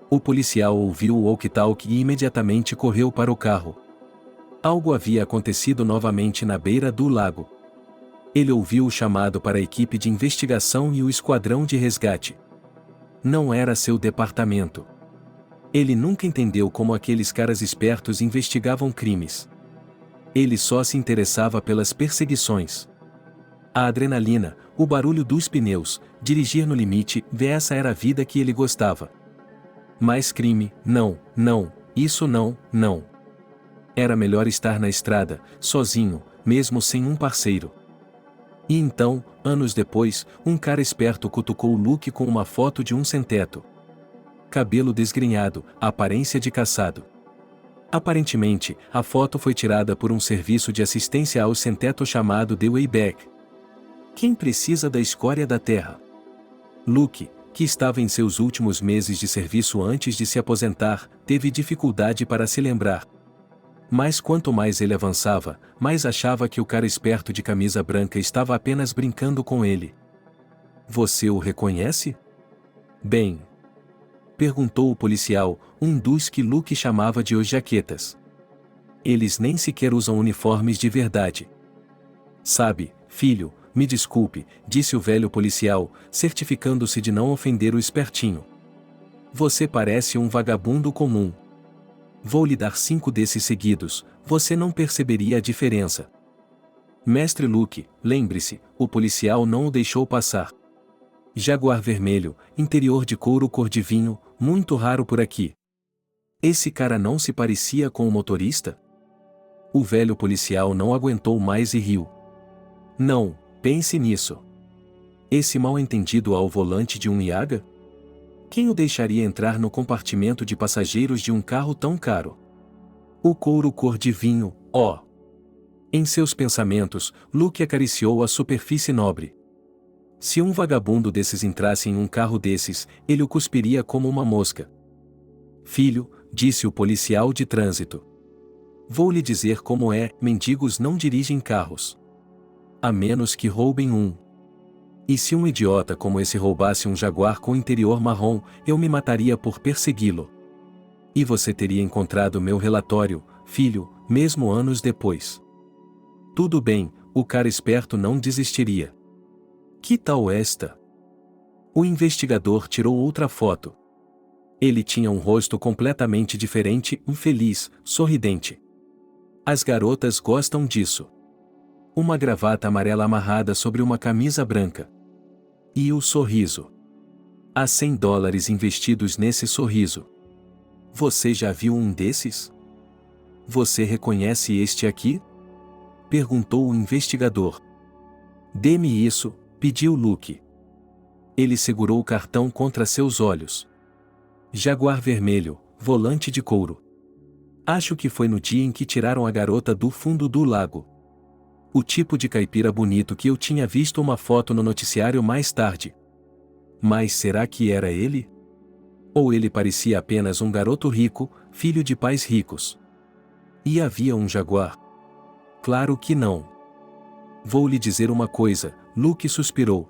[SPEAKER 2] O policial ouviu o walkie-talkie e imediatamente correu para o carro. Algo havia acontecido novamente na beira do lago. Ele ouviu o chamado para a equipe de investigação e o esquadrão de resgate. Não era seu departamento. Ele nunca entendeu como aqueles caras espertos investigavam crimes. Ele só se interessava pelas perseguições. A adrenalina, o barulho dos pneus, dirigir no limite, essa era a vida que ele gostava. Mais crime, não, isso não. Era melhor estar na estrada, sozinho, mesmo sem um parceiro. E então, anos depois, um cara esperto cutucou Luke com uma foto de um sem-teto. Cabelo desgrenhado, aparência de caçado. Aparentemente, a foto foi tirada por um serviço de assistência ao sem-teto chamado The Wayback. Quem precisa da escória da terra? Luke, que estava em seus últimos meses de serviço antes de se aposentar, teve dificuldade para se lembrar. Mas quanto mais ele avançava, mais achava que o cara esperto de camisa branca estava apenas brincando com ele. Você o reconhece? Bem, perguntou o policial, um dos que Luke chamava de os jaquetas. Eles nem sequer usam uniformes de verdade. Sabe, filho, me desculpe, disse o velho policial, certificando-se de não ofender o espertinho. Você parece um vagabundo comum. Vou lhe dar 5 desses seguidos, você não perceberia a diferença. Mestre Luke, lembre-se, o policial não o deixou passar. Jaguar vermelho, interior de couro cor de vinho, muito raro por aqui. Esse cara não se parecia com o motorista? O velho policial não aguentou mais e riu. Não, pense nisso. Esse mal-entendido ao volante de um Yaga? Quem o deixaria entrar no compartimento de passageiros de um carro tão caro? O couro cor de vinho, ó. Em seus pensamentos, Luke acariciou a superfície nobre. Se um vagabundo desses entrasse em um carro desses, ele o cuspiria como uma mosca. Filho, disse o policial de trânsito. Vou lhe dizer como é, mendigos não dirigem carros. A menos que roubem um. E se um idiota como esse roubasse um Jaguar com interior marrom, eu me mataria por persegui-lo. E você teria encontrado meu relatório, filho, mesmo anos depois. Tudo bem, o cara esperto não desistiria. Que tal esta? O investigador tirou outra foto. Ele tinha um rosto completamente diferente, feliz, sorridente. As garotas gostam disso. Uma gravata amarela amarrada sobre uma camisa branca. E o sorriso. Há $100 investidos nesse sorriso. Você já viu um desses? Você reconhece este aqui? Perguntou o investigador. Dê-me isso, pediu Luke. Ele segurou o cartão contra seus olhos. Jaguar vermelho, volante de couro. Acho que foi no dia em que tiraram a garota do fundo do lago. O tipo de caipira bonito que eu tinha visto uma foto no noticiário mais tarde. Mas será que era ele? Ou ele parecia apenas um garoto rico, filho de pais ricos? E havia um jaguar? Claro que não. Vou lhe dizer uma coisa, Luke suspirou.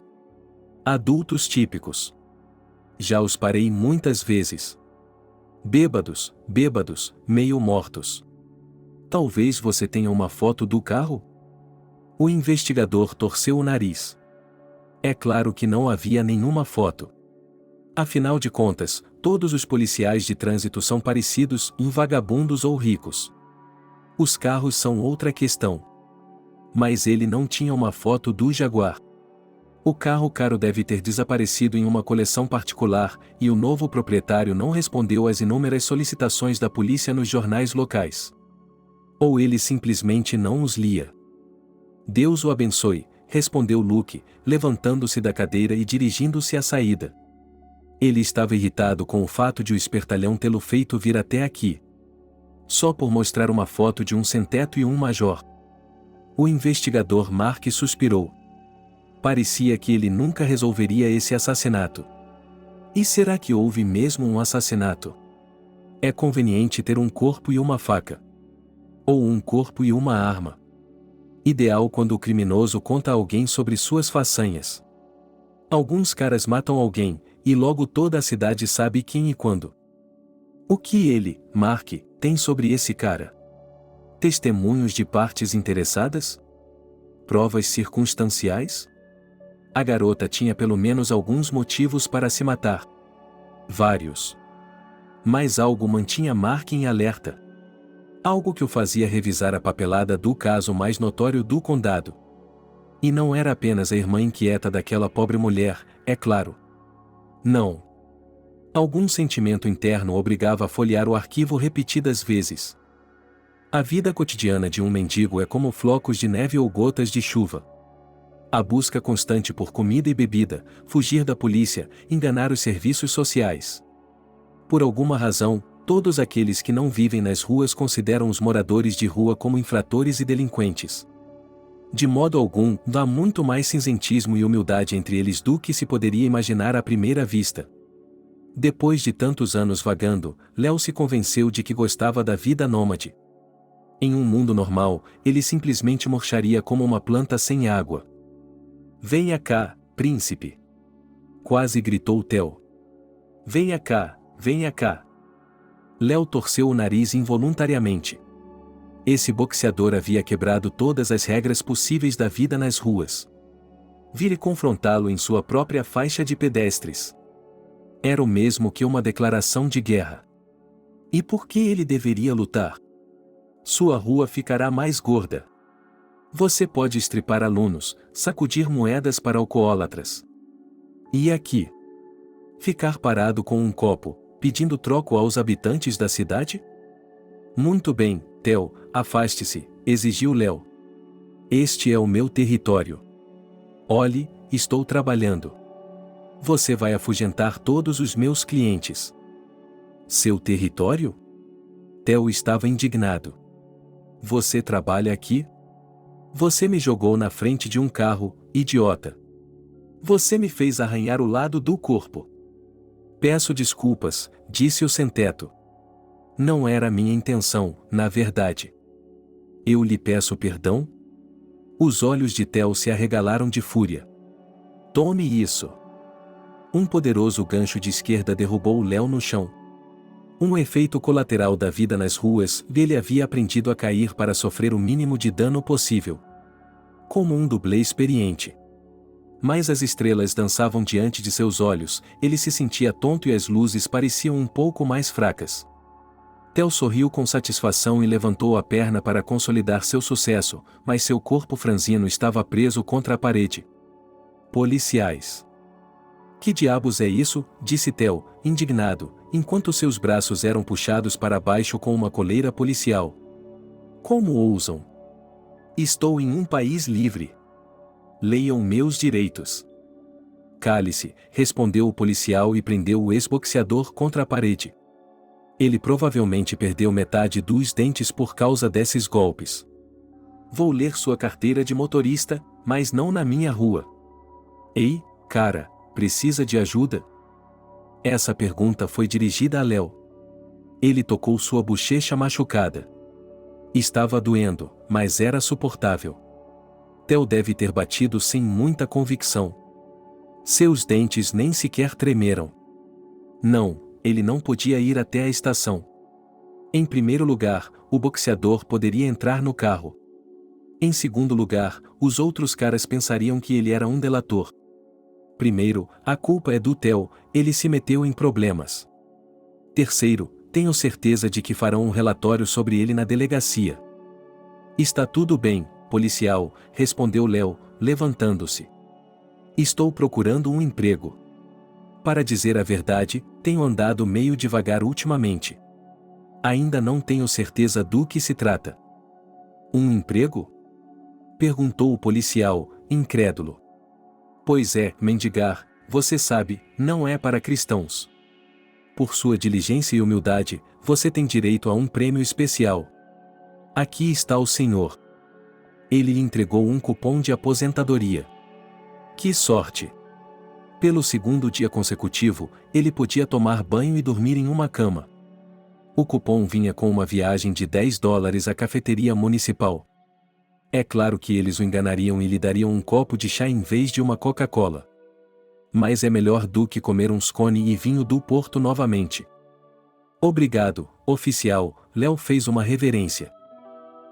[SPEAKER 2] Adultos típicos. Já os parei muitas vezes. Bêbados, meio mortos. Talvez você tenha uma foto do carro? O investigador torceu o nariz. É claro que não havia nenhuma foto. Afinal de contas, todos os policiais de trânsito são parecidos em vagabundos ou ricos. Os carros são outra questão. Mas ele não tinha uma foto do Jaguar. O carro caro deve ter desaparecido em uma coleção particular, e o novo proprietário não respondeu às inúmeras solicitações da polícia nos jornais locais. Ou ele simplesmente não os lia. Deus o abençoe, respondeu Luke, levantando-se da cadeira e dirigindo-se à saída. Ele estava irritado com o fato de o espertalhão tê-lo feito vir até aqui. Só por mostrar uma foto de um sem-teto e um major. O investigador Mark suspirou. Parecia que ele nunca resolveria esse assassinato. E será que houve mesmo um assassinato? É conveniente ter um corpo e uma faca. Ou um corpo e uma arma. Ideal quando o criminoso conta a alguém sobre suas façanhas. Alguns caras matam alguém, e logo toda a cidade sabe quem e quando. O que ele, Mark, tem sobre esse cara? Testemunhos de partes interessadas? Provas circunstanciais? A garota tinha pelo menos alguns motivos para se matar. Vários. Mas algo mantinha Mark em alerta. Algo que o fazia revisar a papelada do caso mais notório do condado. E não era apenas a irmã inquieta daquela pobre mulher, é claro. Não. Algum sentimento interno obrigava a folhear o arquivo repetidas vezes. A vida cotidiana de um mendigo é como flocos de neve ou gotas de chuva. A busca constante por comida e bebida, fugir da polícia, enganar os serviços sociais. Por alguma razão, todos aqueles que não vivem nas ruas consideram os moradores de rua como infratores e delinquentes. De modo algum, há muito mais cinzentismo e humildade entre eles do que se poderia imaginar à primeira vista. Depois de tantos anos vagando, Léo se convenceu de que gostava da vida nômade. Em um mundo normal, ele simplesmente murcharia como uma planta sem água. Venha cá, príncipe! Quase gritou Theo. Venha cá, venha cá! Léo torceu o nariz involuntariamente. Esse boxeador havia quebrado todas as regras possíveis da vida nas ruas. Vire confrontá-lo em sua própria faixa de pedestres. Era o mesmo que uma declaração de guerra. E por que ele deveria lutar? Sua rua ficará mais gorda. Você pode estripar alunos, sacudir moedas para alcoólatras. E aqui? Ficar parado com um copo, pedindo troco aos habitantes da cidade? Muito bem, Theo, afaste-se, exigiu Léo. Este é o meu território. Olhe, estou trabalhando. Você vai afugentar todos os meus clientes. Seu território? Theo estava indignado. Você trabalha aqui? Você me jogou na frente de um carro, idiota. Você me fez arranhar o lado do corpo. Peço desculpas, disse o sem-teto. Não era minha intenção, na verdade. Eu lhe peço perdão? Os olhos de Theo se arregalaram de fúria. Tome isso. Um poderoso gancho de esquerda derrubou Léo no chão. Um efeito colateral da vida nas ruas, ele havia aprendido a cair para sofrer o mínimo de dano possível. Como um dublê experiente. Mas as estrelas dançavam diante de seus olhos, ele se sentia tonto e as luzes pareciam um pouco mais fracas. Theo sorriu com satisfação e levantou a perna para consolidar seu sucesso, mas seu corpo franzino estava preso contra a parede. Policiais. Que diabos é isso? Disse Theo, indignado, enquanto seus braços eram puxados para baixo com uma coleira policial. Como ousam? Estou em um país livre. Leiam meus direitos. Cale-se, respondeu o policial e prendeu o ex-boxeador contra a parede. Ele provavelmente perdeu metade dos dentes por causa desses golpes. Vou ler sua carteira de motorista, mas não na minha rua. Ei, cara, precisa de ajuda? Essa pergunta foi dirigida a Léo. Ele tocou sua bochecha machucada. Estava doendo, mas era suportável. Theo deve ter batido sem muita convicção. Seus dentes nem sequer tremeram. Não, ele não podia ir até a estação. Em primeiro lugar, o boxeador poderia entrar no carro. Em segundo lugar, os outros caras pensariam que ele era um delator. Primeiro, a culpa é do Theo, ele se meteu em problemas. Terceiro, tenho certeza de que farão um relatório sobre ele na delegacia. Está tudo bem, policial, respondeu Léo, levantando-se. Estou procurando um emprego. Para dizer a verdade, tenho andado meio devagar ultimamente. Ainda não tenho certeza do que se trata. Um emprego? Perguntou o policial, incrédulo. Pois é, mendigar, você sabe, não é para cristãos. Por sua diligência e humildade, você tem direito a um prêmio especial. Aqui está o senhor. Ele lhe entregou um cupom de aposentadoria. Que sorte! Pelo segundo dia consecutivo, ele podia tomar banho e dormir em uma cama. O cupom vinha com uma viagem de $10 à cafeteria municipal. É claro que eles o enganariam e lhe dariam um copo de chá em vez de uma Coca-Cola. Mas é melhor do que comer um scone e vinho do Porto novamente. Obrigado, oficial, Léo fez uma reverência.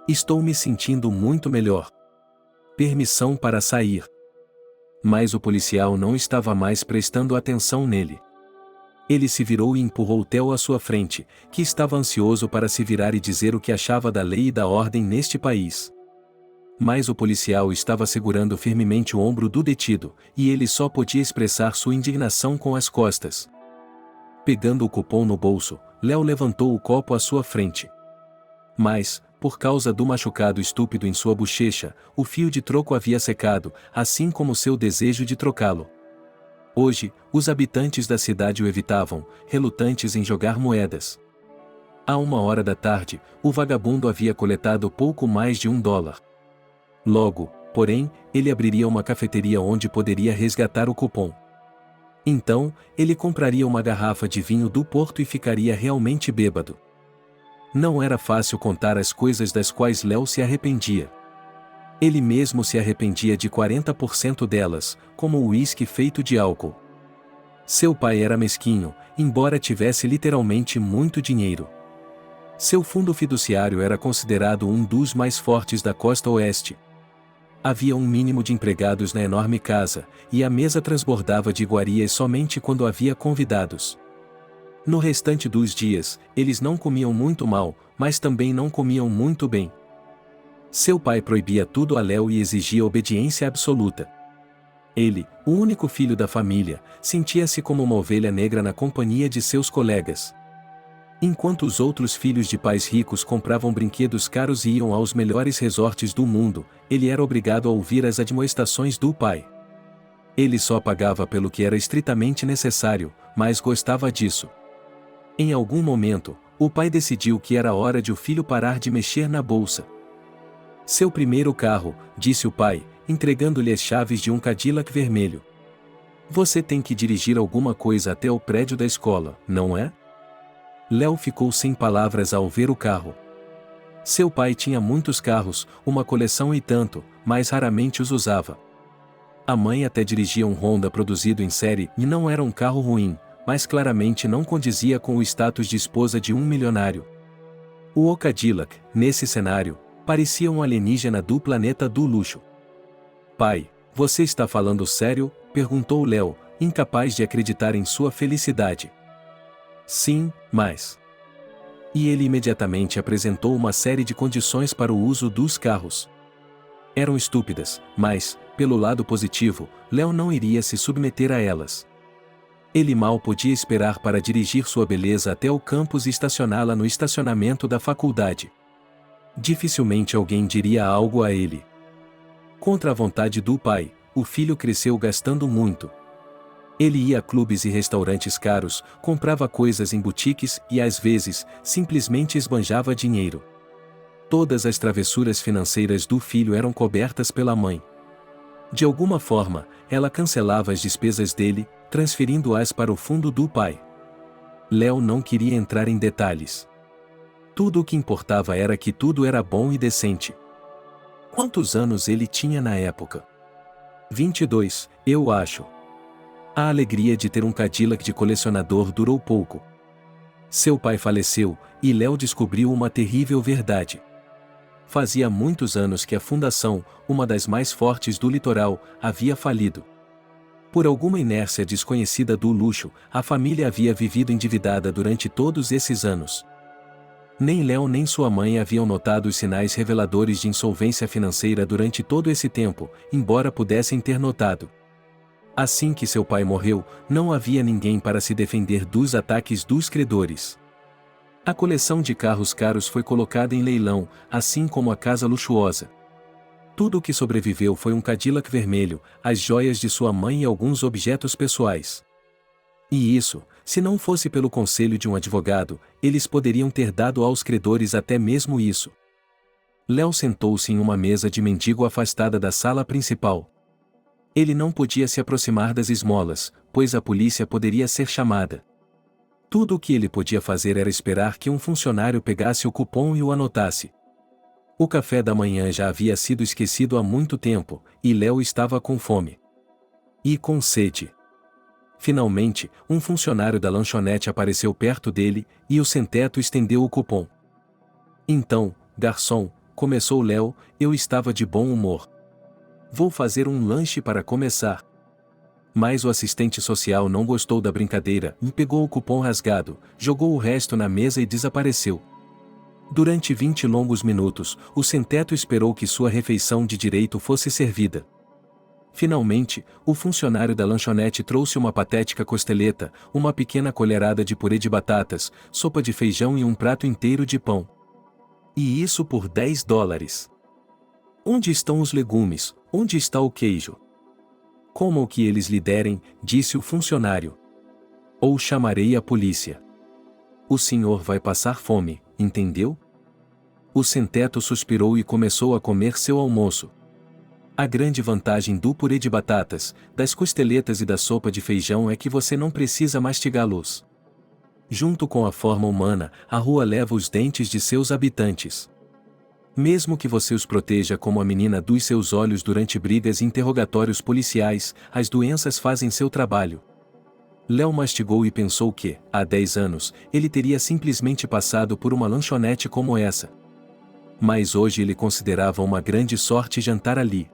[SPEAKER 2] Estou me sentindo muito melhor. Permissão para sair. Mas o policial não estava mais prestando atenção nele. Ele se virou e empurrou Theo à sua frente, que estava ansioso para se virar e dizer o que achava da lei e da ordem neste país. Mas o policial estava segurando firmemente o ombro do detido, e ele só podia expressar sua indignação com as costas. Pegando o cupom no bolso, Léo levantou o copo à sua frente. Mas, por causa do machucado estúpido em sua bochecha, o fio de troco havia secado, assim como seu desejo de trocá-lo. Hoje, os habitantes da cidade o evitavam, relutantes em jogar moedas. À 1h da tarde, o vagabundo havia coletado pouco mais de $1. Logo, porém, ele abriria uma cafeteria onde poderia resgatar o cupom. Então, ele compraria uma garrafa de vinho do Porto e ficaria realmente bêbado. Não era fácil contar as coisas das quais Léo se arrependia. Ele mesmo se arrependia de 40% delas, como o uísque feito de álcool. Seu pai era mesquinho, embora tivesse literalmente muito dinheiro. Seu fundo fiduciário era considerado um dos mais fortes da costa oeste. Havia um mínimo de empregados na enorme casa, e a mesa transbordava de iguarias somente quando havia convidados. No restante dos dias, eles não comiam muito mal, mas também não comiam muito bem. Seu pai proibia tudo a Léo e exigia obediência absoluta. Ele, o único filho da família, sentia-se como uma ovelha negra na companhia de seus colegas. Enquanto os outros filhos de pais ricos compravam brinquedos caros e iam aos melhores resorts do mundo, ele era obrigado a ouvir as admoestações do pai. Ele só pagava pelo que era estritamente necessário, mas gostava disso. Em algum momento, o pai decidiu que era hora de o filho parar de mexer na bolsa. Seu primeiro carro, disse o pai, entregando-lhe as chaves de um Cadillac vermelho. Você tem que dirigir alguma coisa até o prédio da escola, não é? Léo ficou sem palavras ao ver o carro. Seu pai tinha muitos carros, uma coleção e tanto, mas raramente os usava. A mãe até dirigia um Honda produzido em série e não era um carro ruim, mas claramente não condizia com o status de esposa de um milionário. O Cadillac, nesse cenário, parecia um alienígena do planeta do luxo. Pai, você está falando sério? Perguntou Léo, incapaz de acreditar em sua felicidade. Sim, mas... E ele imediatamente apresentou uma série de condições para o uso dos carros. Eram estúpidas, mas, pelo lado positivo, Léo não iria se submeter a elas. Ele mal podia esperar para dirigir sua beleza até o campus e estacioná-la no estacionamento da faculdade. Dificilmente alguém diria algo a ele. Contra a vontade do pai, o filho cresceu gastando muito. Ele ia a clubes e restaurantes caros, comprava coisas em boutiques e às vezes, simplesmente esbanjava dinheiro. Todas as travessuras financeiras do filho eram cobertas pela mãe. De alguma forma, ela cancelava as despesas dele, transferindo-as para o fundo do pai. Léo não queria entrar em detalhes. Tudo o que importava era que tudo era bom e decente. Quantos anos ele tinha na época? 22, eu acho. A alegria de ter um Cadillac de colecionador durou pouco. Seu pai faleceu, e Léo descobriu uma terrível verdade. Fazia muitos anos que a fundação, uma das mais fortes do litoral, havia falido. Por alguma inércia desconhecida do luxo, a família havia vivido endividada durante todos esses anos. Nem Léo nem sua mãe haviam notado os sinais reveladores de insolvência financeira durante todo esse tempo, embora pudessem ter notado. Assim que seu pai morreu, não havia ninguém para se defender dos ataques dos credores. A coleção de carros caros foi colocada em leilão, assim como a casa luxuosa. Tudo o que sobreviveu foi um Cadillac vermelho, as joias de sua mãe e alguns objetos pessoais. E isso, se não fosse pelo conselho de um advogado, eles poderiam ter dado aos credores até mesmo isso. Léo sentou-se em uma mesa de mendigo afastada da sala principal. Ele não podia se aproximar das esmolas, pois a polícia poderia ser chamada. Tudo o que ele podia fazer era esperar que um funcionário pegasse o cupom e o anotasse. O café da manhã já havia sido esquecido há muito tempo, e Léo estava com fome. E com sede. Finalmente, um funcionário da lanchonete apareceu perto dele, e o sem-teto estendeu o cupom. Então, garçom, começou Léo, eu estava de bom humor. Vou fazer um lanche para começar. Mas o assistente social não gostou da brincadeira e pegou o cupom rasgado, jogou o resto na mesa e desapareceu. Durante 20 longos minutos, o sem-teto esperou que sua refeição de direito fosse servida. Finalmente, o funcionário da lanchonete trouxe uma patética costeleta, uma pequena colherada de purê de batatas, sopa de feijão e um prato inteiro de pão. E isso por $10. Onde estão os legumes? Onde está o queijo? Como o que eles lhe derem, disse o funcionário. Ou chamarei a polícia. O senhor vai passar fome, entendeu? O sem-teto suspirou e começou a comer seu almoço. A grande vantagem do purê de batatas, das costeletas e da sopa de feijão é que você não precisa mastigá-los. Junto com a forma humana, a rua leva os dentes de seus habitantes. Mesmo que você os proteja como a menina dos seus olhos durante brigas e interrogatórios policiais, as doenças fazem seu trabalho. Léo mastigou e pensou que, há 10 anos, ele teria simplesmente passado por uma lanchonete como essa. Mas hoje ele considerava uma grande sorte jantar ali.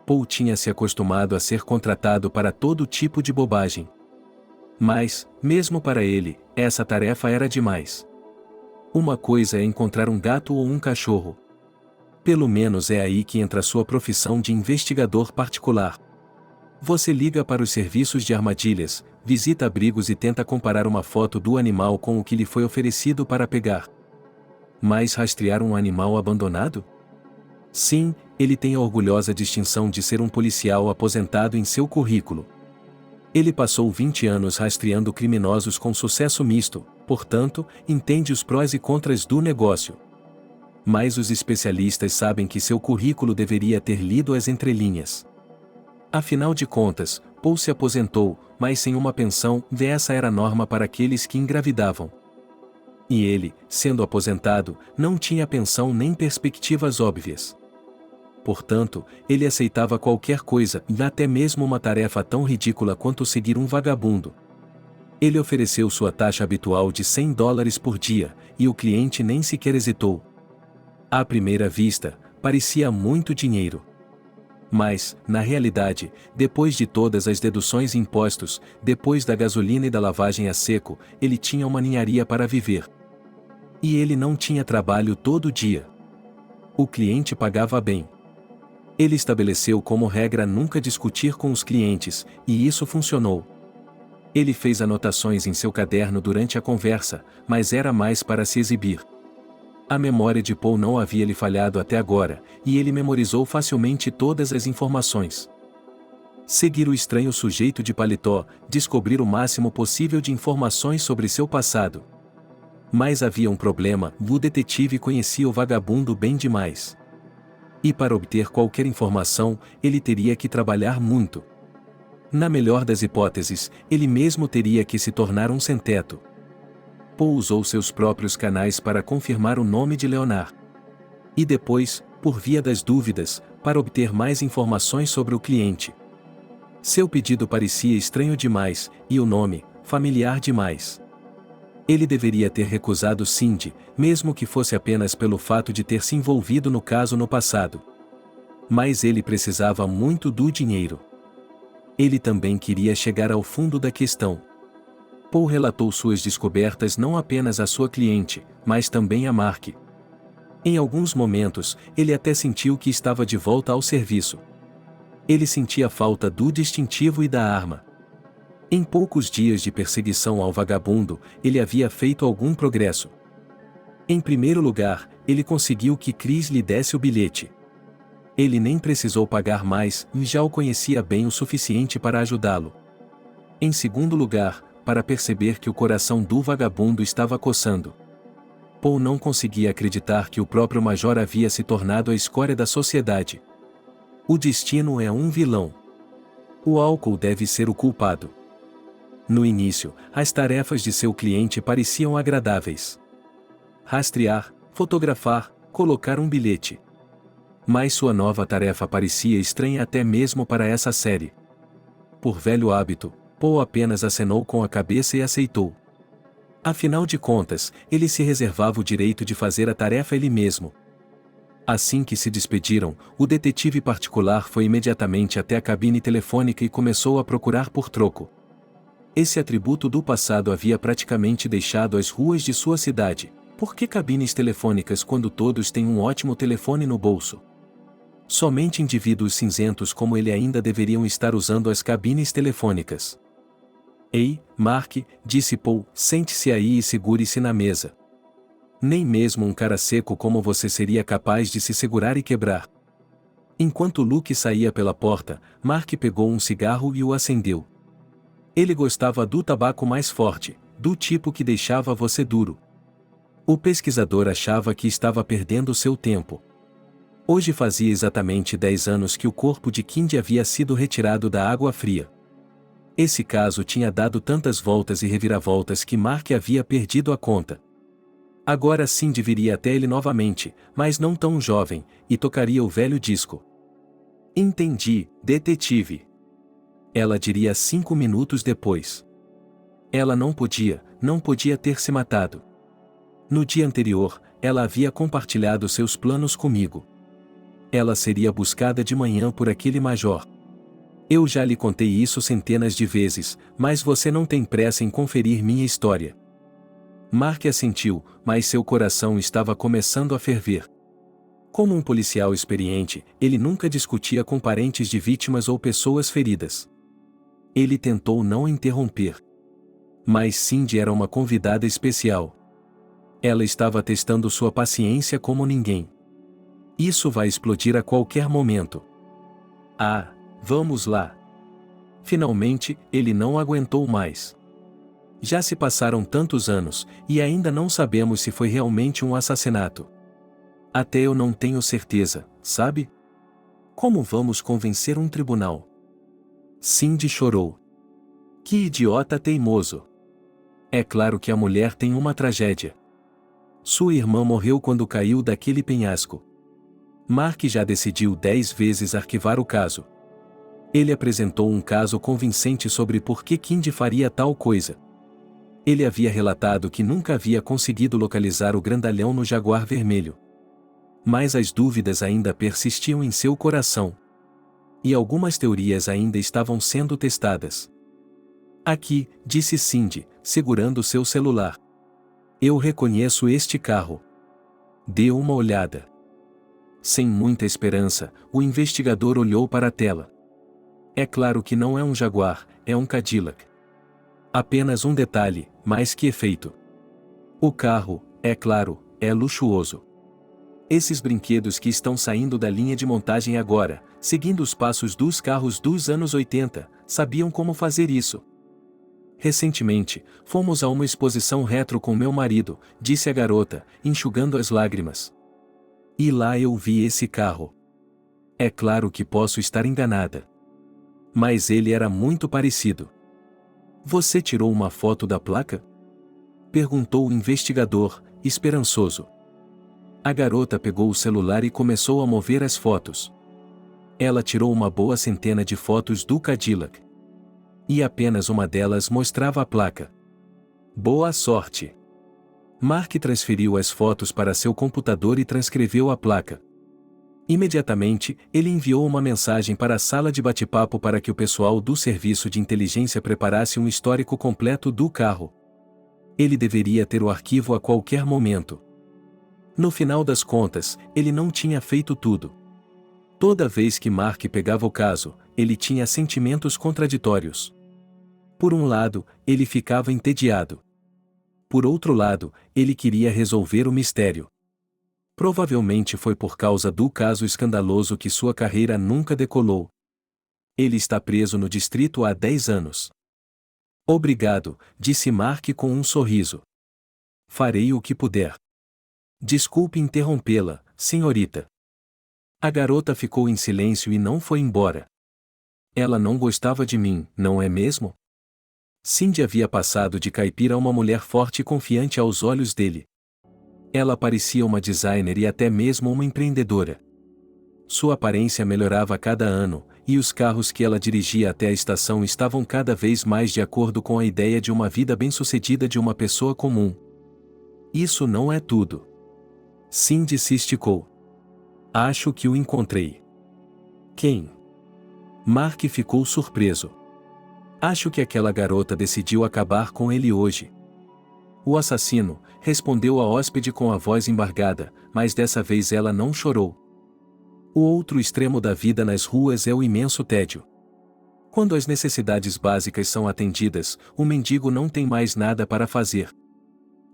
[SPEAKER 2] Paul tinha se acostumado a ser contratado para todo tipo de bobagem. Mas, mesmo para ele, essa tarefa era demais. Uma coisa é encontrar um gato ou um cachorro. Pelo menos é aí que entra sua profissão de investigador particular. Você liga para os serviços de armadilhas, visita abrigos e tenta comparar uma foto do animal com o que lhe foi oferecido para pegar. Mas rastrear um animal abandonado? Sim, ele tem a orgulhosa distinção de ser um policial aposentado em seu currículo. Ele passou 20 anos rastreando criminosos com sucesso misto, portanto, entende os prós e contras do negócio. Mas os especialistas sabem que seu currículo deveria ter lido as entrelinhas. Afinal de contas, Paul se aposentou, mas sem uma pensão, essa era a norma para aqueles que engravidavam. E ele, sendo aposentado, não tinha pensão nem perspectivas óbvias. Portanto, ele aceitava qualquer coisa, até mesmo uma tarefa tão ridícula quanto seguir um vagabundo. Ele ofereceu sua taxa habitual de $100 por dia, e o cliente nem sequer hesitou. À primeira vista, parecia muito dinheiro. Mas, na realidade, depois de todas as deduções e impostos, depois da gasolina e da lavagem a seco, ele tinha uma ninharia para viver. E ele não tinha trabalho todo dia. O cliente pagava bem. Ele estabeleceu como regra nunca discutir com os clientes, e isso funcionou. Ele fez anotações em seu caderno durante a conversa, mas era mais para se exibir. A memória de Paul não havia lhe falhado até agora, e ele memorizou facilmente todas as informações. Seguir o estranho sujeito de paletó, descobrir o máximo possível de informações sobre seu passado. Mas havia um problema: o detetive conhecia o vagabundo bem demais. E para obter qualquer informação, ele teria que trabalhar muito. Na melhor das hipóteses, ele mesmo teria que se tornar um sem-teto. Poe usou seus próprios canais para confirmar o nome de Leonard. E depois, por via das dúvidas, para obter mais informações sobre o cliente. Seu pedido parecia estranho demais, e o nome, familiar demais. Ele deveria ter recusado Cindy, mesmo que fosse apenas pelo fato de ter se envolvido no caso no passado. Mas ele precisava muito do dinheiro. Ele também queria chegar ao fundo da questão. Poe relatou suas descobertas não apenas à sua cliente, mas também a Mark. Em alguns momentos, ele até sentiu que estava de volta ao serviço. Ele sentia falta do distintivo e da arma. Em poucos dias de perseguição ao vagabundo, ele havia feito algum progresso. Em primeiro lugar, ele conseguiu que Chris lhe desse o bilhete. Ele nem precisou pagar mais e já o conhecia bem o suficiente para ajudá-lo. Em segundo lugar, para perceber que o coração do vagabundo estava coçando. Poe não conseguia acreditar que o próprio Major havia se tornado a escória da sociedade. O destino é um vilão. O álcool deve ser o culpado. No início, as tarefas de seu cliente pareciam agradáveis. Rastrear, fotografar, colocar um bilhete. Mas sua nova tarefa parecia estranha até mesmo para essa série. Por velho hábito, Poe apenas acenou com a cabeça e aceitou. Afinal de contas, ele se reservava o direito de fazer a tarefa ele mesmo. Assim que se despediram, o detetive particular foi imediatamente até a cabine telefônica e começou a procurar por troco. Esse atributo do passado havia praticamente deixado as ruas de sua cidade. Por que cabines telefônicas quando todos têm um ótimo telefone no bolso? Somente indivíduos cinzentos como ele ainda deveriam estar usando as cabines telefônicas. Ei, Mark, disse Poe, sente-se aí e segure-se na mesa. Nem mesmo um cara seco como você seria capaz de se segurar e quebrar. Enquanto Luke saía pela porta, Mark pegou um cigarro e o acendeu. Ele gostava do tabaco mais forte, do tipo que deixava você duro. O pesquisador achava que estava perdendo seu tempo. Hoje fazia exatamente 10 anos que o corpo de Kindy havia sido retirado da água fria. Esse caso tinha dado tantas voltas e reviravoltas que Mark havia perdido a conta. Agora Cindy viria até ele novamente, mas não tão jovem, e tocaria o velho disco. Entendi, detetive. Ela diria 5 minutos depois. Ela não podia ter se matado. No dia anterior, ela havia compartilhado seus planos comigo. Ela seria buscada de manhã por aquele major. Eu já lhe contei isso centenas de vezes, mas você não tem pressa em conferir minha história. Mark assentiu, mas seu coração estava começando a ferver. Como um policial experiente, ele nunca discutia com parentes de vítimas ou pessoas feridas. Ele tentou não interromper. Mas Cindy era uma convidada especial. Ela estava testando sua paciência como ninguém. Isso vai explodir a qualquer momento. Ah, vamos lá. Finalmente, ele não aguentou mais. Já se passaram tantos anos, e ainda não sabemos se foi realmente um assassinato. Até eu não tenho certeza, sabe? Como vamos convencer um tribunal? Cindy chorou. Que idiota teimoso. É claro que a mulher tem uma tragédia. Sua irmã morreu quando caiu daquele penhasco. Mark já decidiu 10 vezes arquivar o caso. Ele apresentou um caso convincente sobre por que Kindy faria tal coisa. Ele havia relatado que nunca havia conseguido localizar o grandalhão no Jaguar vermelho. Mas as dúvidas ainda persistiam em seu coração. E algumas teorias ainda estavam sendo testadas. Aqui, disse Cindy, segurando seu celular. Eu reconheço este carro. Dê uma olhada. Sem muita esperança, o investigador olhou para a tela. É claro que não é um Jaguar, é um Cadillac. Apenas um detalhe, mais que efeito. O carro, é claro, é luxuoso. Esses brinquedos que estão saindo da linha de montagem agora, seguindo os passos dos carros dos anos 80, sabiam como fazer isso. Recentemente, fomos a uma exposição retro com meu marido, disse a garota, enxugando as lágrimas. E lá eu vi esse carro. É claro que posso estar enganada. Mas ele era muito parecido. Você tirou uma foto da placa? Perguntou o investigador, esperançoso. A garota pegou o celular e começou a mover as fotos. Ela tirou uma boa centena de fotos do Cadillac. E apenas uma delas mostrava a placa. Boa sorte! Mark transferiu as fotos para seu computador e transcreveu a placa. Imediatamente, ele enviou uma mensagem para a sala de bate-papo para que o pessoal do serviço de inteligência preparasse um histórico completo do carro. Ele deveria ter o arquivo a qualquer momento. No final das contas, ele não tinha feito tudo. Toda vez que Mark pegava o caso, ele tinha sentimentos contraditórios. Por um lado, ele ficava entediado. Por outro lado, ele queria resolver o mistério. Provavelmente foi por causa do caso escandaloso que sua carreira nunca decolou. Ele está preso no distrito há 10 anos. Obrigado, disse Mark com um sorriso. Farei o que puder. Desculpe interrompê-la, senhorita. A garota ficou em silêncio e não foi embora. Ela não gostava de mim, não é mesmo? Cindy havia passado de caipira a uma mulher forte e confiante aos olhos dele. Ela parecia uma designer e até mesmo uma empreendedora. Sua aparência melhorava a cada ano, e os carros que ela dirigia até a estação estavam cada vez mais de acordo com a ideia de uma vida bem-sucedida de uma pessoa comum. Isso não é tudo. Cindy se esticou. Acho que o encontrei. Quem? Mark ficou surpreso. Acho que aquela garota decidiu acabar com ele hoje. O assassino, respondeu a hóspede com a voz embargada, mas dessa vez ela não chorou. O outro extremo da vida nas ruas é o imenso tédio. Quando as necessidades básicas são atendidas, o mendigo não tem mais nada para fazer.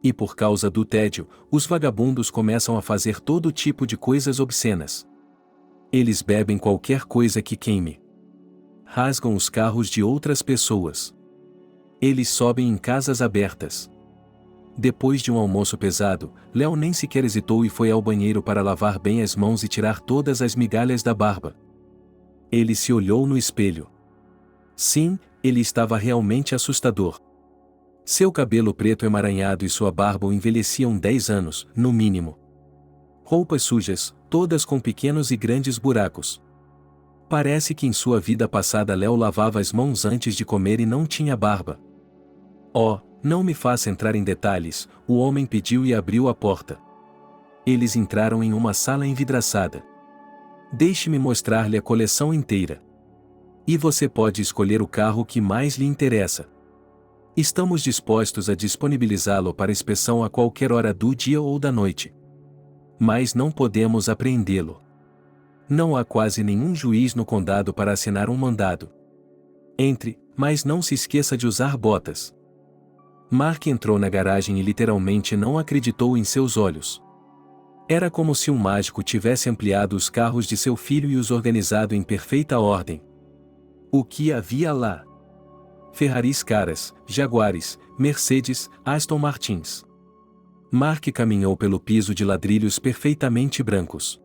[SPEAKER 2] E por causa do tédio, os vagabundos começam a fazer todo tipo de coisas obscenas. Eles bebem qualquer coisa que queime. Rasgam os carros de outras pessoas. Eles sobem em casas abertas. Depois de um almoço pesado, Léo nem sequer hesitou e foi ao banheiro para lavar bem as mãos e tirar todas as migalhas da barba. Ele se olhou no espelho. Sim, ele estava realmente assustador. Seu cabelo preto emaranhado e sua barba o envelheciam 10 anos, no mínimo. Roupas sujas, todas com pequenos e grandes buracos. Parece que em sua vida passada Léo lavava as mãos antes de comer e não tinha barba. Oh, não me faça entrar em detalhes, o homem pediu e abriu a porta. Eles entraram em uma sala envidraçada. Deixe-me mostrar-lhe a coleção inteira. E você pode escolher o carro que mais lhe interessa. Estamos dispostos a disponibilizá-lo para inspeção a qualquer hora do dia ou da noite. Mas não podemos apreendê-lo. Não há quase nenhum juiz no condado para assinar um mandado. Entre, mas não se esqueça de usar botas. Mark entrou na garagem e literalmente não acreditou em seus olhos. Era como se um mágico tivesse ampliado os carros de seu filho e os organizado em perfeita ordem. O que havia lá? Ferraris caras, Jaguares, Mercedes, Aston Martins. Mark caminhou pelo piso de ladrilhos perfeitamente brancos.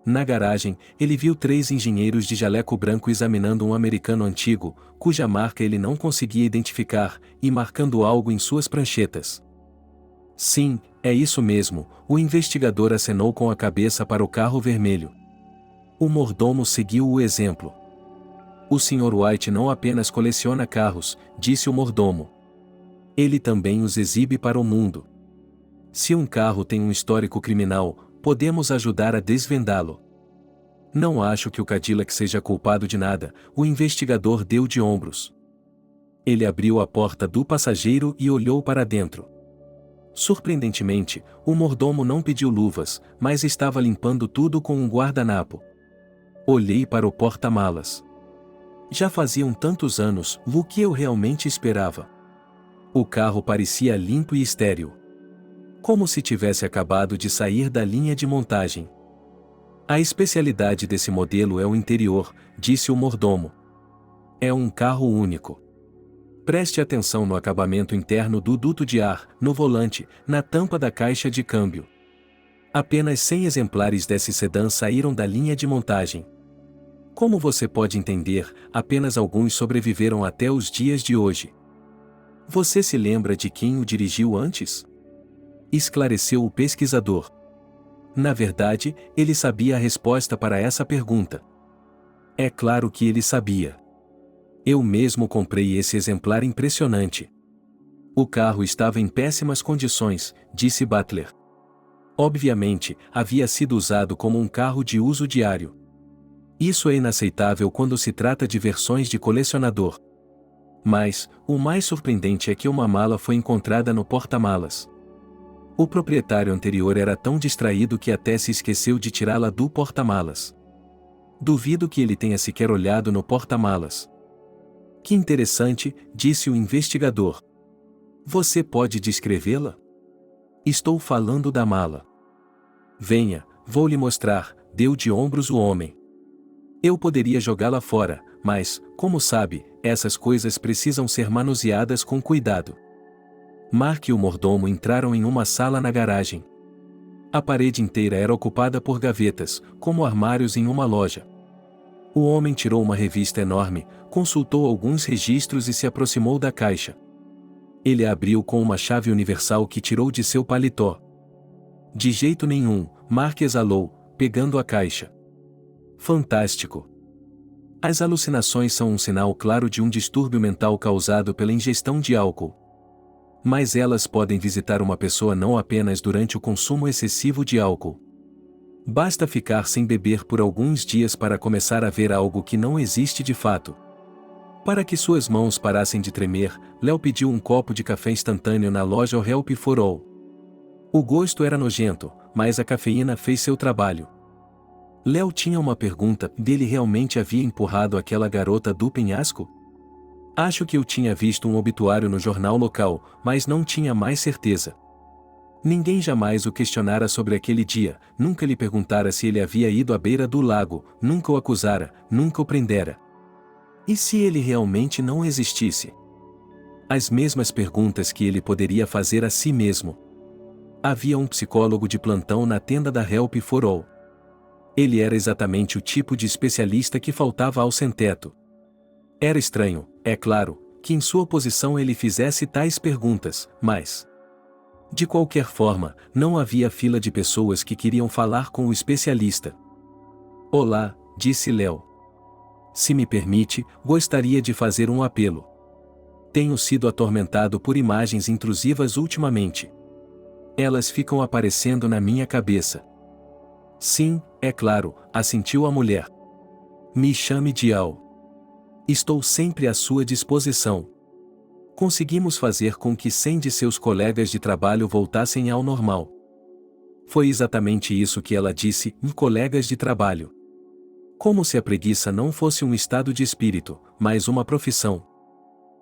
[SPEAKER 2] Na garagem, ele viu 3 engenheiros de jaleco branco examinando um americano antigo, cuja marca ele não conseguia identificar, e marcando algo em suas pranchetas. Sim, é isso mesmo, o investigador acenou com a cabeça para o carro vermelho. O mordomo seguiu o exemplo. O Sr. White não apenas coleciona carros, disse o mordomo. Ele também os exibe para o mundo. Se um carro tem um histórico criminal, podemos ajudar a desvendá-lo. Não acho que o Cadillac seja culpado de nada, o investigador deu de ombros. Ele abriu a porta do passageiro e olhou para dentro. Surpreendentemente, o mordomo não pediu luvas, mas estava limpando tudo com um guardanapo. Olhei para o porta-malas. Já faziam tantos anos, o que eu realmente esperava. O carro parecia limpo e estéril. como se tivesse acabado de sair da linha de montagem. A especialidade desse modelo é o interior, disse o mordomo. É um carro único. Preste atenção no acabamento interno do duto de ar, no volante, na tampa da caixa de câmbio. Apenas 100 exemplares desse sedã saíram da linha de montagem. Como você pode entender, apenas alguns sobreviveram até os dias de hoje. Você se lembra de quem o dirigiu antes? Esclareceu o pesquisador. Na verdade, ele sabia a resposta para essa pergunta. É claro que ele sabia. Eu mesmo comprei esse exemplar impressionante. O carro estava em péssimas condições, disse Butler. Obviamente, havia sido usado como um carro de uso diário. Isso é inaceitável quando se trata de versões de colecionador. Mas, o mais surpreendente é que uma mala foi encontrada no porta-malas. O proprietário anterior era tão distraído que até se esqueceu de tirá-la do porta-malas. Duvido que ele tenha sequer olhado no porta-malas. Que interessante, disse o investigador. Você pode descrevê-la? Estou falando da mala. Venha, vou lhe mostrar, deu de ombros o homem. Eu poderia jogá-la fora, mas, como sabe, essas coisas precisam ser manuseadas com cuidado. Mark e o mordomo entraram em uma sala na garagem. A parede inteira era ocupada por gavetas, como armários em uma loja. O homem tirou uma revista enorme, consultou alguns registros e se aproximou da caixa. Ele a abriu com uma chave universal que tirou de seu paletó. De jeito nenhum, Mark exalou, pegando a caixa. Fantástico! As alucinações são um sinal claro de um distúrbio mental causado pela ingestão de álcool. Mas elas podem visitar uma pessoa não apenas durante o consumo excessivo de álcool. Basta ficar sem beber por alguns dias para começar a ver algo que não existe de fato. Para que suas mãos parassem de tremer, Léo pediu um copo de café instantâneo na loja Help for All. O gosto era nojento, mas a cafeína fez seu trabalho. Léo tinha uma pergunta: ele realmente havia empurrado aquela garota do penhasco? Acho que eu tinha visto um obituário no jornal local, mas não tinha mais certeza. Ninguém jamais o questionara sobre aquele dia, nunca lhe perguntara se ele havia ido à beira do lago, nunca o acusara, nunca o prendera. E se ele realmente não existisse? As mesmas perguntas que ele poderia fazer a si mesmo. Havia um psicólogo de plantão na tenda da Help for All. Ele era exatamente o tipo de especialista que faltava ao sem-teto. Era estranho, é claro, que em sua posição ele fizesse tais perguntas, mas... De qualquer forma, não havia fila de pessoas que queriam falar com o especialista. Olá, disse Léo. Se me permite, gostaria de fazer um apelo. Tenho sido atormentado por imagens intrusivas ultimamente. Elas ficam aparecendo na minha cabeça. Sim, é claro, assentiu a mulher. Me chame de Al. Estou sempre à sua disposição. Conseguimos fazer com que 100 de seus colegas de trabalho voltassem ao normal. Foi exatamente isso que ela disse, colegas de trabalho. Como se a preguiça não fosse um estado de espírito, mas uma profissão.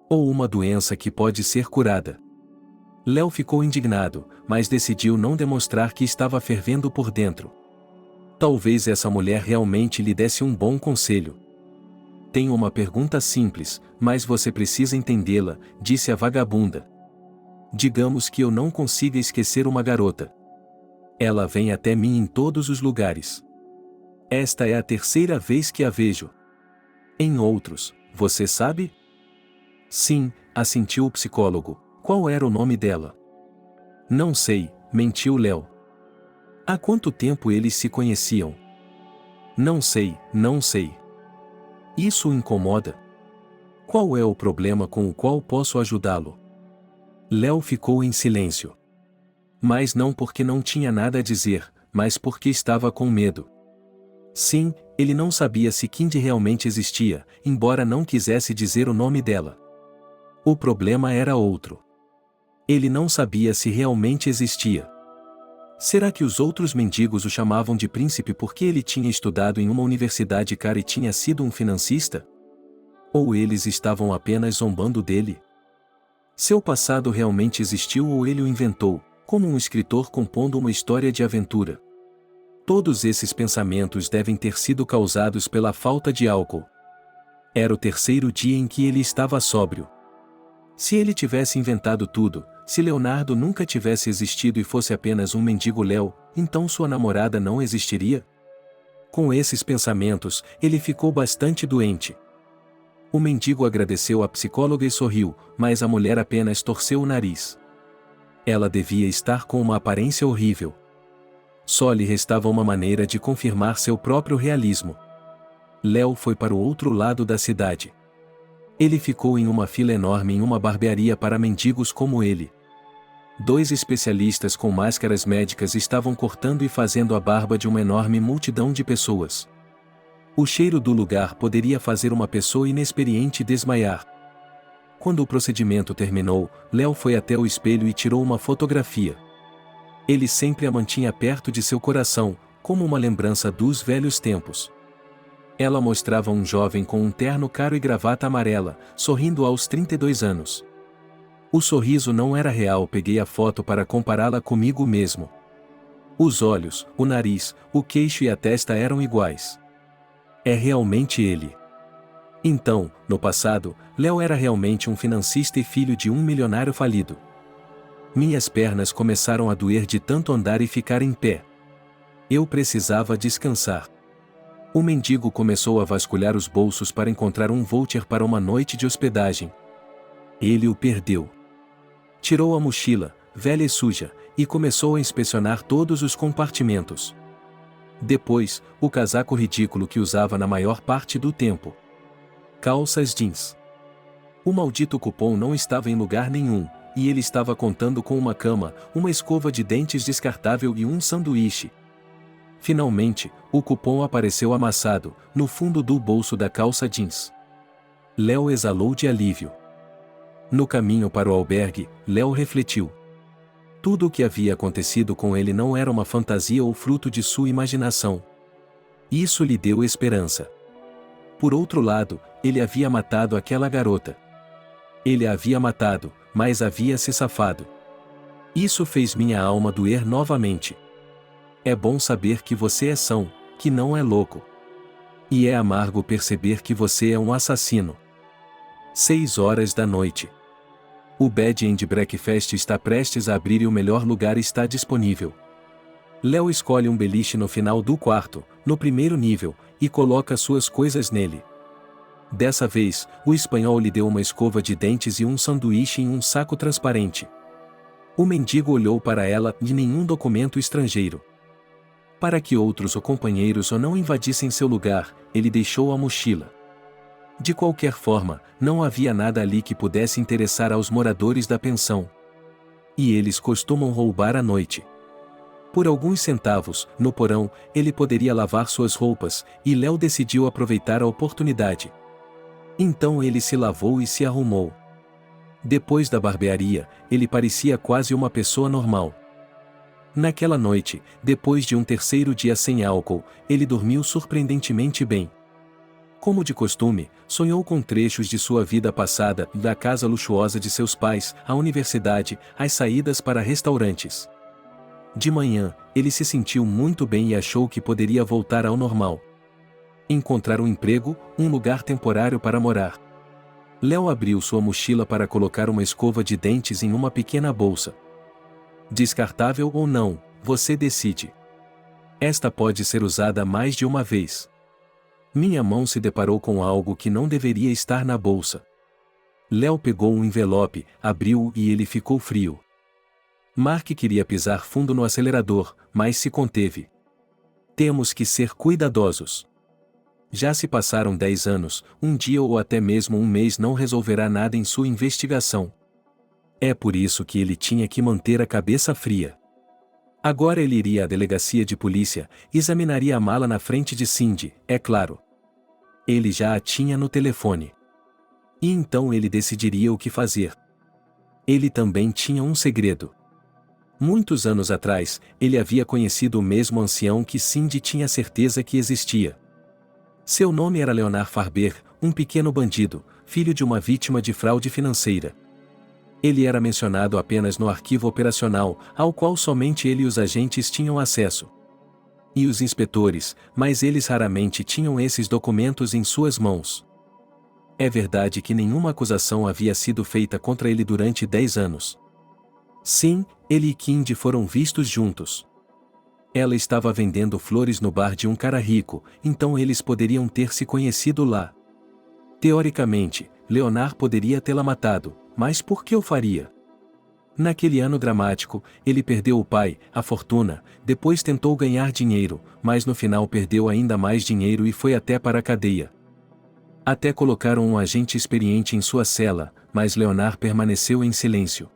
[SPEAKER 2] Ou uma doença que pode ser curada. Léo ficou indignado, mas decidiu não demonstrar que estava fervendo por dentro. Talvez essa mulher realmente lhe desse um bom conselho. Tenho uma pergunta simples, mas você precisa entendê-la, disse a vagabunda. Digamos que eu não consiga esquecer uma garota. Ela vem até mim em todos os lugares. Esta é a terceira vez que a vejo. Em outros, você sabe? Sim, assentiu o psicólogo. Qual era o nome dela? Não sei, mentiu Léo. Há quanto tempo eles se conheciam? Não sei, não sei. Isso o incomoda? Qual é o problema com o qual posso ajudá-lo? Léo ficou em silêncio. Mas não porque não tinha nada a dizer, mas porque estava com medo. Sim, ele não sabia se Kindy realmente existia, embora não quisesse dizer o nome dela. O problema era outro. Ele não sabia se realmente existia. Será que os outros mendigos o chamavam de príncipe porque ele tinha estudado em uma universidade cara e tinha sido um financista? Ou eles estavam apenas zombando dele? Seu passado realmente existiu ou ele o inventou? Como um escritor compondo uma história de aventura. Todos esses pensamentos devem ter sido causados pela falta de álcool. Era o terceiro dia em que ele estava sóbrio. Se ele tivesse inventado tudo, se Leonardo nunca tivesse existido e fosse apenas um mendigo Léo, então sua namorada não existiria? Com esses pensamentos, ele ficou bastante doente. O mendigo agradeceu à psicóloga e sorriu, mas a mulher apenas torceu o nariz. Ela devia estar com uma aparência horrível. Só lhe restava uma maneira de confirmar seu próprio realismo. Léo foi para o outro lado da cidade. Ele ficou em uma fila enorme em uma barbearia para mendigos como ele. 2 especialistas com máscaras médicas estavam cortando e fazendo a barba de uma enorme multidão de pessoas. O cheiro do lugar poderia fazer uma pessoa inexperiente desmaiar. Quando o procedimento terminou, Léo foi até o espelho e tirou uma fotografia. Ele sempre a mantinha perto de seu coração, como uma lembrança dos velhos tempos. Ela mostrava um jovem com um terno caro e gravata amarela, sorrindo aos 32 anos. O sorriso não era real. Peguei a foto para compará-la comigo mesmo. Os olhos, o nariz, o queixo e a testa eram iguais. É realmente ele. Então, no passado, Léo era realmente um financista e filho de um milionário falido. Minhas pernas começaram a doer de tanto andar e ficar em pé. Eu precisava descansar. O mendigo começou a vasculhar os bolsos para encontrar um voucher para uma noite de hospedagem. Ele o perdeu. Tirou a mochila, velha e suja, e começou a inspecionar todos os compartimentos. Depois, o casaco ridículo que usava na maior parte do tempo. Calças jeans. O maldito cupom não estava em lugar nenhum, e ele estava contando com uma cama, uma escova de dentes descartável e um sanduíche. Finalmente, o cupom apareceu amassado, no fundo do bolso da calça jeans. Léo exalou de alívio. No caminho para o albergue, Léo refletiu. Tudo o que havia acontecido com ele não era uma fantasia ou fruto de sua imaginação. Isso lhe deu esperança. Por outro lado, ele havia matado aquela garota. Ele a havia matado, mas havia se safado. Isso fez minha alma doer novamente. É bom saber que você é são, que não é louco. E é amargo perceber que você é um assassino. 6 horas da noite. O Bed and Breakfast está prestes a abrir e o melhor lugar está disponível. Léo escolhe um beliche no final do quarto, no primeiro nível, e coloca suas coisas nele. Dessa vez, o espanhol lhe deu uma escova de dentes e um sanduíche em um saco transparente. O mendigo olhou para ela e nenhum documento estrangeiro. Para que outros ou companheiros ou não invadissem seu lugar, ele deixou a mochila. De qualquer forma, não havia nada ali que pudesse interessar aos moradores da pensão. E eles costumam roubar à noite. Por alguns centavos, no porão, ele poderia lavar suas roupas, e Léo decidiu aproveitar a oportunidade. Então ele se lavou e se arrumou. Depois da barbearia, ele parecia quase uma pessoa normal. Naquela noite, depois de um terceiro dia sem álcool, ele dormiu surpreendentemente bem. Como de costume, sonhou com trechos de sua vida passada, da casa luxuosa de seus pais, a universidade, as saídas para restaurantes. De manhã, ele se sentiu muito bem e achou que poderia voltar ao normal. Encontrar um emprego, um lugar temporário para morar. Léo abriu sua mochila para colocar uma escova de dentes em uma pequena bolsa. Descartável ou não, você decide. Esta pode ser usada mais de uma vez. Minha mão se deparou com algo que não deveria estar na bolsa. Léo pegou um envelope, abriu-o e ele ficou frio. Mark queria pisar fundo no acelerador, mas se conteve. Temos que ser cuidadosos. Já se passaram 10 anos, um dia ou até mesmo um mês não resolverá nada em sua investigação. É por isso que ele tinha que manter a cabeça fria. Agora ele iria à delegacia de polícia, examinaria a mala na frente de Cindy, é claro. Ele já a tinha no telefone. E então ele decidiria o que fazer. Ele também tinha um segredo. Muitos anos atrás, ele havia conhecido o mesmo ancião que Cindy tinha certeza que existia. Seu nome era Leonard Farber, um pequeno bandido, filho de uma vítima de fraude financeira. Ele era mencionado apenas no arquivo operacional, ao qual somente ele e os agentes tinham acesso. E os inspetores, mas eles raramente tinham esses documentos em suas mãos. É verdade que nenhuma acusação havia sido feita contra ele durante 10 anos. Sim, ele e Kindy foram vistos juntos. Ela estava vendendo flores no bar de um cara rico, então eles poderiam ter se conhecido lá. Teoricamente, Leonard poderia tê-la matado, mas por que o faria? Naquele ano dramático, ele perdeu o pai, a fortuna, depois tentou ganhar dinheiro, mas no final perdeu ainda mais dinheiro e foi até para a cadeia. Até colocaram um agente experiente em sua cela, mas Leonard permaneceu em silêncio.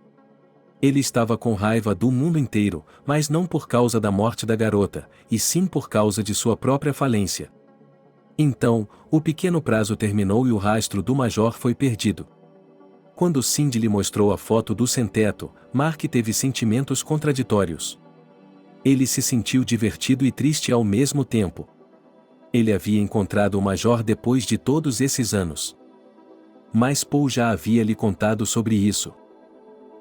[SPEAKER 2] Ele estava com raiva do mundo inteiro, mas não por causa da morte da garota, e sim por causa de sua própria falência. Então, o pequeno prazo terminou e o rastro do major foi perdido. Quando Cindy lhe mostrou a foto do sem-teto, Mark teve sentimentos contraditórios. Ele se sentiu divertido e triste ao mesmo tempo. Ele havia encontrado o major depois de todos esses anos. Mas Paul já havia lhe contado sobre isso.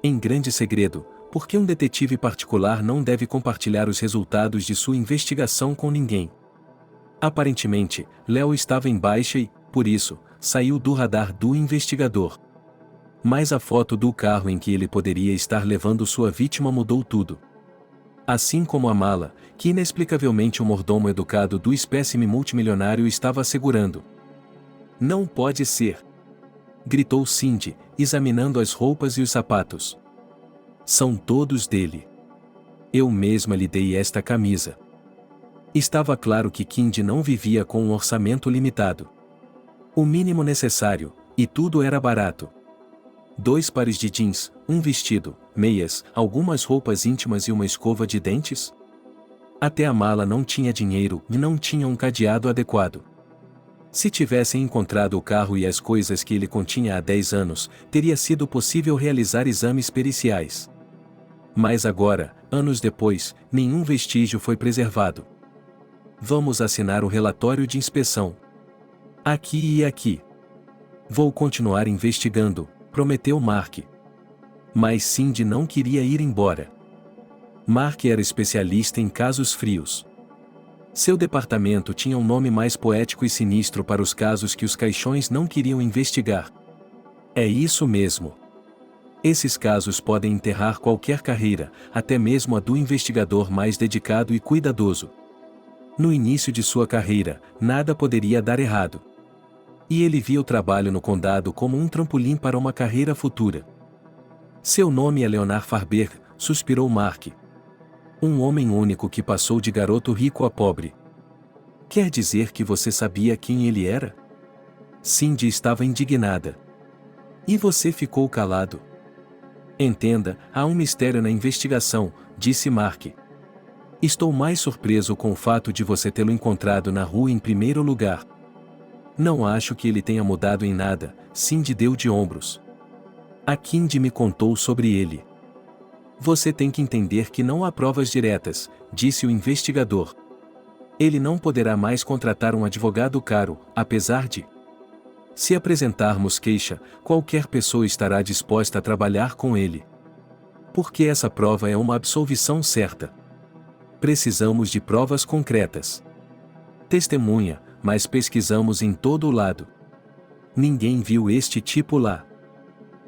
[SPEAKER 2] Em grande segredo, porque um detetive particular não deve compartilhar os resultados de sua investigação com ninguém. Aparentemente, Leo estava em baixa e, por isso, saiu do radar do investigador. Mas a foto do carro em que ele poderia estar levando sua vítima mudou tudo. Assim como a mala, que inexplicavelmente o mordomo educado do espécime multimilionário estava segurando. Não pode ser! Gritou Cindy, examinando as roupas e os sapatos. São todos dele. Eu mesma lhe dei esta camisa. Estava claro que Kindy não vivia com um orçamento limitado. O mínimo necessário, e tudo era barato. 2 pares de jeans, um vestido, meias, algumas roupas íntimas e uma escova de dentes? Até a mala não tinha dinheiro e não tinha um cadeado adequado. Se tivessem encontrado o carro e as coisas que ele continha há 10 anos, teria sido possível realizar exames periciais. Mas agora, anos depois, nenhum vestígio foi preservado. Vamos assinar o relatório de inspeção. Aqui e aqui. Vou continuar investigando, prometeu Mark. Mas Cindy não queria ir embora. Mark era especialista em casos frios. Seu departamento tinha um nome mais poético e sinistro para os casos que os caixões não queriam investigar. É isso mesmo. Esses casos podem enterrar qualquer carreira, até mesmo a do investigador mais dedicado e cuidadoso. No início de sua carreira, nada poderia dar errado. E ele via o trabalho no condado como um trampolim para uma carreira futura. Seu nome é Leonard Farber, suspirou Mark. Um homem único que passou de garoto rico a pobre. Quer dizer que você sabia quem ele era? Cindy estava indignada. E você ficou calado? Entenda, há um mistério na investigação, disse Mark. Estou mais surpreso com o fato de você tê-lo encontrado na rua em primeiro lugar. Não acho que ele tenha mudado em nada, Cindy deu de ombros. A Kindy me contou sobre ele. Você tem que entender que não há provas diretas, disse o investigador. Ele não poderá mais contratar um advogado caro, apesar de... Se apresentarmos queixa, qualquer pessoa estará disposta a trabalhar com ele. Porque essa prova é uma absolvição certa. Precisamos de provas concretas. Testemunha, mas pesquisamos em todo o lado. Ninguém viu este tipo lá.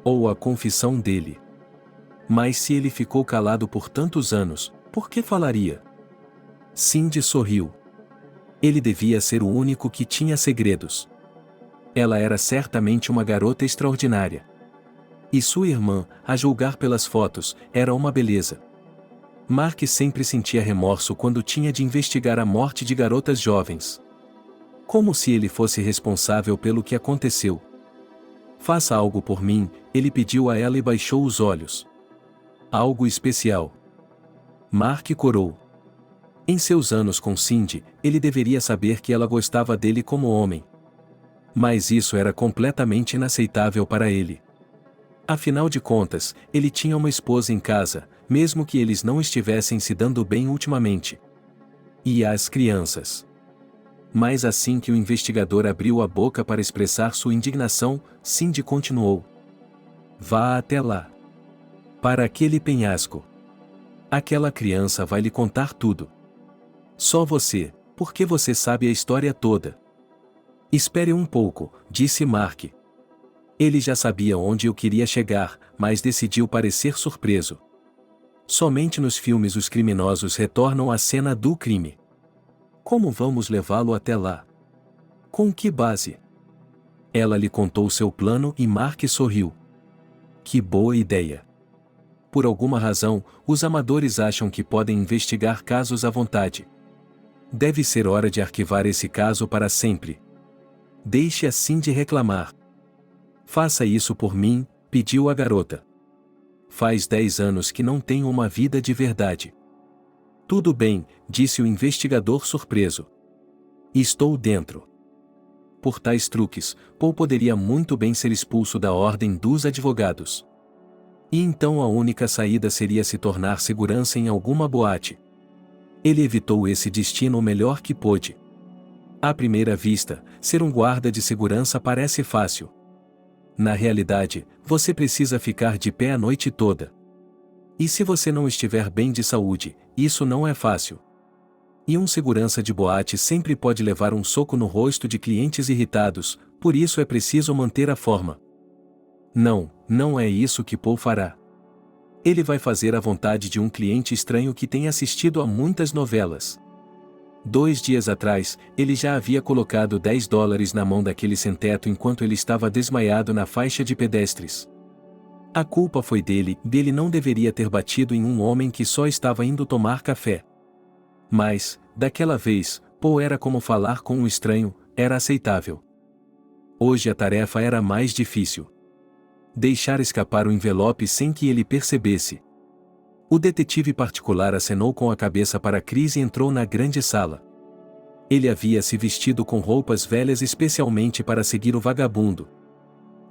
[SPEAKER 2] Ou a confissão dele. Mas se ele ficou calado por tantos anos, por que falaria? Cindy sorriu. Ele devia ser o único que tinha segredos. Ela era certamente uma garota extraordinária. E sua irmã, a julgar pelas fotos, era uma beleza. Mark sempre sentia remorso quando tinha de investigar a morte de garotas jovens. Como se ele fosse responsável pelo que aconteceu. Faça algo por mim, ele pediu a ela e baixou os olhos. Algo especial. Mark corou. Em seus anos com Cindy, ele deveria saber que ela gostava dele como homem. Mas isso era completamente inaceitável para ele. Afinal de contas, ele tinha uma esposa em casa, mesmo que eles não estivessem se dando bem ultimamente. E as crianças. Mas assim que o investigador abriu a boca para expressar sua indignação, Cindy continuou. Vá até lá. Para aquele penhasco. Aquela criança vai lhe contar tudo. Só você, porque você sabe a história toda. Espere um pouco, disse Mark. Ele já sabia onde eu queria chegar, mas decidiu parecer surpreso. Somente nos filmes os criminosos retornam à cena do crime. Como vamos levá-lo até lá? Com que base? Ela lhe contou seu plano e Mark sorriu. Que boa ideia! Por alguma razão, os amadores acham que podem investigar casos à vontade. Deve ser hora de arquivar esse caso para sempre. Deixe assim de reclamar. Faça isso por mim, pediu a garota. Faz 10 anos que não tenho uma vida de verdade. Tudo bem, disse o investigador surpreso. Estou dentro. Por tais truques, Paul poderia muito bem ser expulso da ordem dos advogados. E então a única saída seria se tornar segurança em alguma boate. Ele evitou esse destino o melhor que pôde. À primeira vista, ser um guarda de segurança parece fácil. Na realidade, você precisa ficar de pé a noite toda. E se você não estiver bem de saúde, isso não é fácil. E um segurança de boate sempre pode levar um soco no rosto de clientes irritados, por isso é preciso manter a forma. Não é isso que Paul fará. Ele vai fazer a vontade de um cliente estranho que tem assistido a muitas novelas. 2 dias atrás, ele já havia colocado $10 na mão daquele sem-teto enquanto ele estava desmaiado na faixa de pedestres. A culpa foi dele, ele não deveria ter batido em um homem que só estava indo tomar café. Mas, daquela vez, Paul era como falar com um estranho, era aceitável. Hoje a tarefa era mais difícil. Deixar escapar o envelope sem que ele percebesse. O detetive particular acenou com a cabeça para Chris e entrou na grande sala. Ele havia se vestido com roupas velhas especialmente para seguir o vagabundo.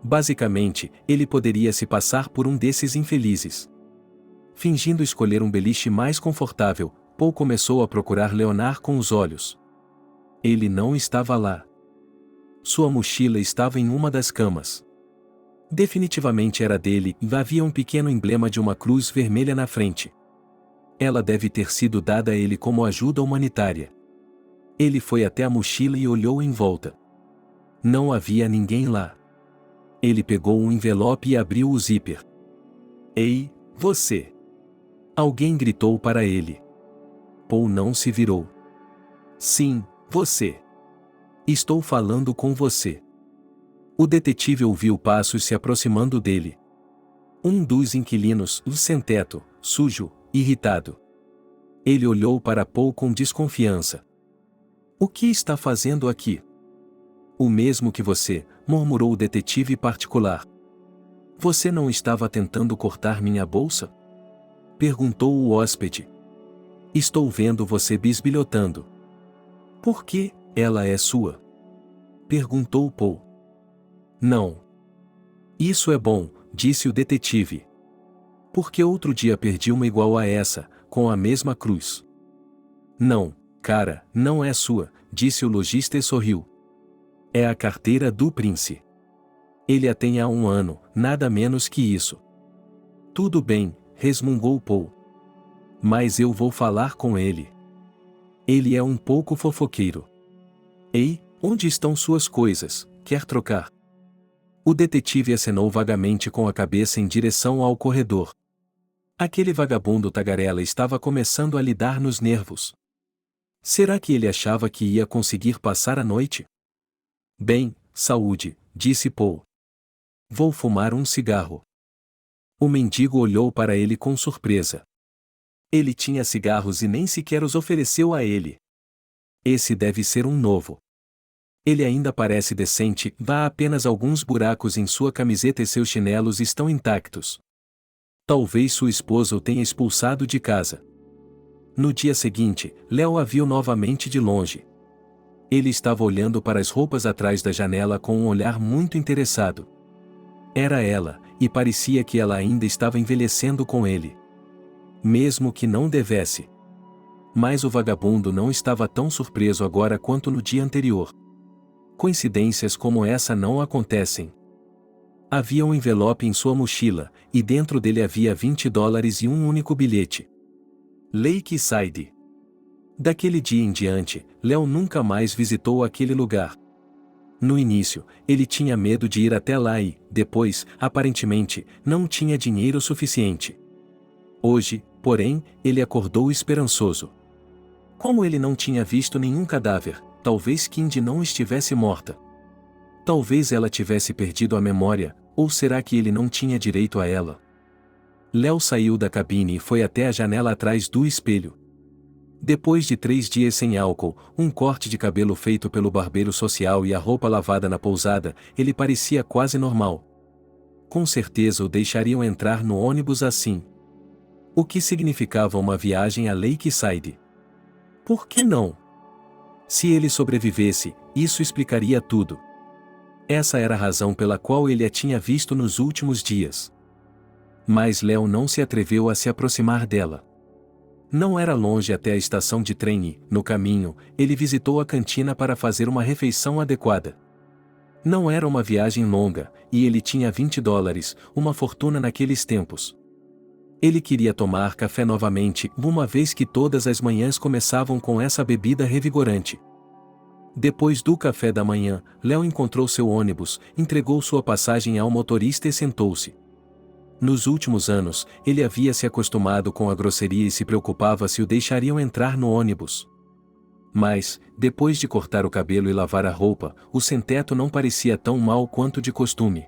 [SPEAKER 2] Basicamente, ele poderia se passar por um desses infelizes. Fingindo escolher um beliche mais confortável, Paul começou a procurar Leonard com os olhos. Ele não estava lá. Sua mochila estava em uma das camas. Definitivamente era dele, e havia um pequeno emblema de uma cruz vermelha na frente. Ela deve ter sido dada a ele como ajuda humanitária. Ele foi até a mochila e olhou em volta. Não havia ninguém lá. Ele pegou um envelope e abriu o zíper. Ei, você! Alguém gritou para ele. Paul não se virou. Sim, você. Estou falando com você. O detetive ouviu passos se aproximando dele. Um dos inquilinos, o sem-teto, sujo, irritado. Ele olhou para Paul com desconfiança. O que está fazendo aqui? O mesmo que você, murmurou o detetive particular. Você não estava tentando cortar minha bolsa? Perguntou o hóspede. Estou vendo você bisbilhotando. Por que, ela é sua? Perguntou Paul. Não. Isso é bom, disse o detetive. Porque outro dia perdi uma igual a essa, com a mesma cruz. Não, cara, não é sua, disse o lojista e sorriu. É a carteira do Prince. Ele a tem há 1 ano, nada menos que isso. Tudo bem, resmungou Paul. Mas eu vou falar com ele. Ele é um pouco fofoqueiro. Ei, onde estão suas coisas, quer trocar? O detetive acenou vagamente com a cabeça em direção ao corredor. Aquele vagabundo tagarela estava começando a lhe dar nos nervos. Será que ele achava que ia conseguir passar a noite? Bem, saúde, disse Paul. Vou fumar um cigarro. O mendigo olhou para ele com surpresa. Ele tinha cigarros e nem sequer os ofereceu a ele. Esse deve ser um novo. Ele ainda parece decente, há apenas alguns buracos em sua camiseta e seus chinelos estão intactos. Talvez sua esposa o tenha expulsado de casa. No dia seguinte, Léo a viu novamente de longe. Ele estava olhando para as roupas atrás da janela com um olhar muito interessado. Era ela, e parecia que ela ainda estava envelhecendo com ele. Mesmo que não devesse. Mas o vagabundo não estava tão surpreso agora quanto no dia anterior. Coincidências como essa não acontecem. Havia um envelope em sua mochila, e dentro dele havia $20 e um único bilhete. Lakeside. Daquele dia em diante, Léo nunca mais visitou aquele lugar. No início, ele tinha medo de ir até lá e, depois, aparentemente, não tinha dinheiro suficiente. Hoje, porém, ele acordou esperançoso. Como ele não tinha visto nenhum cadáver, talvez Kindy não estivesse morta. Talvez ela tivesse perdido a memória, ou será que ele não tinha direito a ela? Léo saiu da cabine e foi até a janela atrás do espelho. Depois de 3 dias sem álcool, um corte de cabelo feito pelo barbeiro social e a roupa lavada na pousada, ele parecia quase normal. Com certeza o deixariam entrar no ônibus assim. O que significava uma viagem a Lakeside? Por que não? Se ele sobrevivesse, isso explicaria tudo. Essa era a razão pela qual ele a tinha visto nos últimos dias. Mas Léo não se atreveu a se aproximar dela. Não era longe até a estação de trem e, no caminho, ele visitou a cantina para fazer uma refeição adequada. Não era uma viagem longa, e ele tinha $20, uma fortuna naqueles tempos. Ele queria tomar café novamente, uma vez que todas as manhãs começavam com essa bebida revigorante. Depois do café da manhã, Léo encontrou seu ônibus, entregou sua passagem ao motorista e sentou-se. Nos últimos anos, ele havia se acostumado com a grosseria e se preocupava se o deixariam entrar no ônibus. Mas, depois de cortar o cabelo e lavar a roupa, o sem-teto não parecia tão mal quanto de costume.